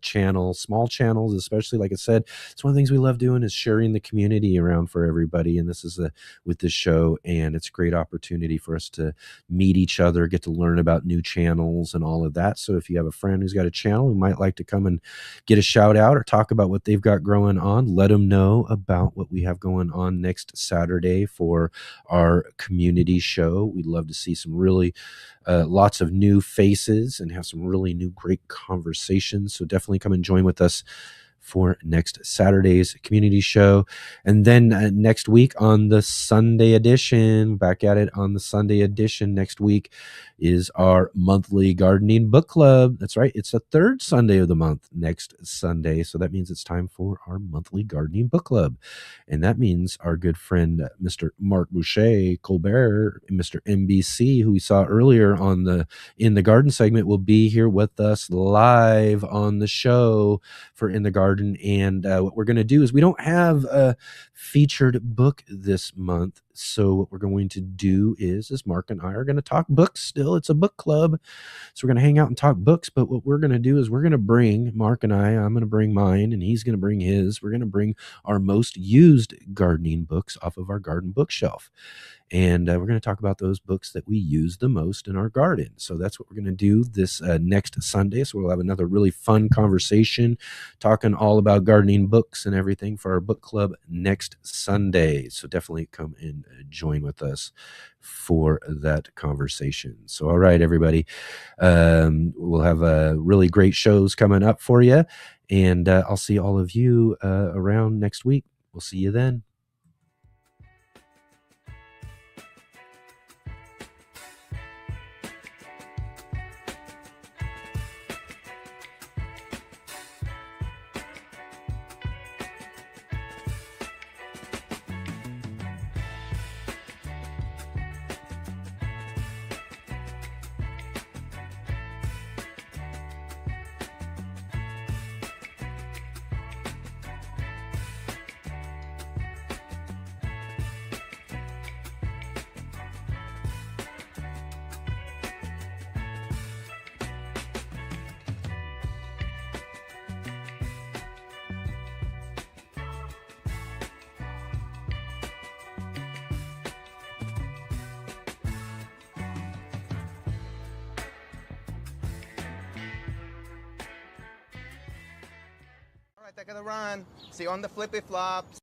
channel, small channels, especially. Like I said, it's one of the things we love doing is sharing the community around for everybody. And this is with this show, and it's a great opportunity for us to meet each other, get to learn about new channels and all of that. So if you have a friend who's got a channel who might like to come and get a shout out or talk about what they've got growing on, let them know about what we have going on next Saturday for our community show. We'd love to see some really lots of new faces and have some really new great conversations. So definitely come and join with us for next Saturday's community show. And then next week on the Sunday edition, back at it on the Sunday edition next week, is our monthly gardening book club. That's right. It's the third Sunday of the month next Sunday. So that means it's time for our monthly gardening book club. And that means our good friend, Mr. Mark Boucher Colbert, Mr. MBC, who we saw earlier in the garden segment, will be here with us live on the show for In the Garden. And what we're going to do is we don't have a featured book this month, So what we're going to do is Mark and I are going to talk books still. It's a book club. So we're going to hang out and talk books. But what we're going to do is we're going to bring, Mark and I'm going to bring mine and he's going to bring his. We're going to bring our most used gardening books off of our garden bookshelf. And we're going to talk about those books that we use the most in our garden. So that's what we're going to do this next Sunday. So we'll have another really fun conversation talking all about gardening books and everything for our book club next Sunday. So definitely come and join with us for that conversation. So, all right, everybody, we'll have really great shows coming up for you. And I'll see all of you around next week. We'll see you then. All right, they're gonna run. See you on the flippy flops.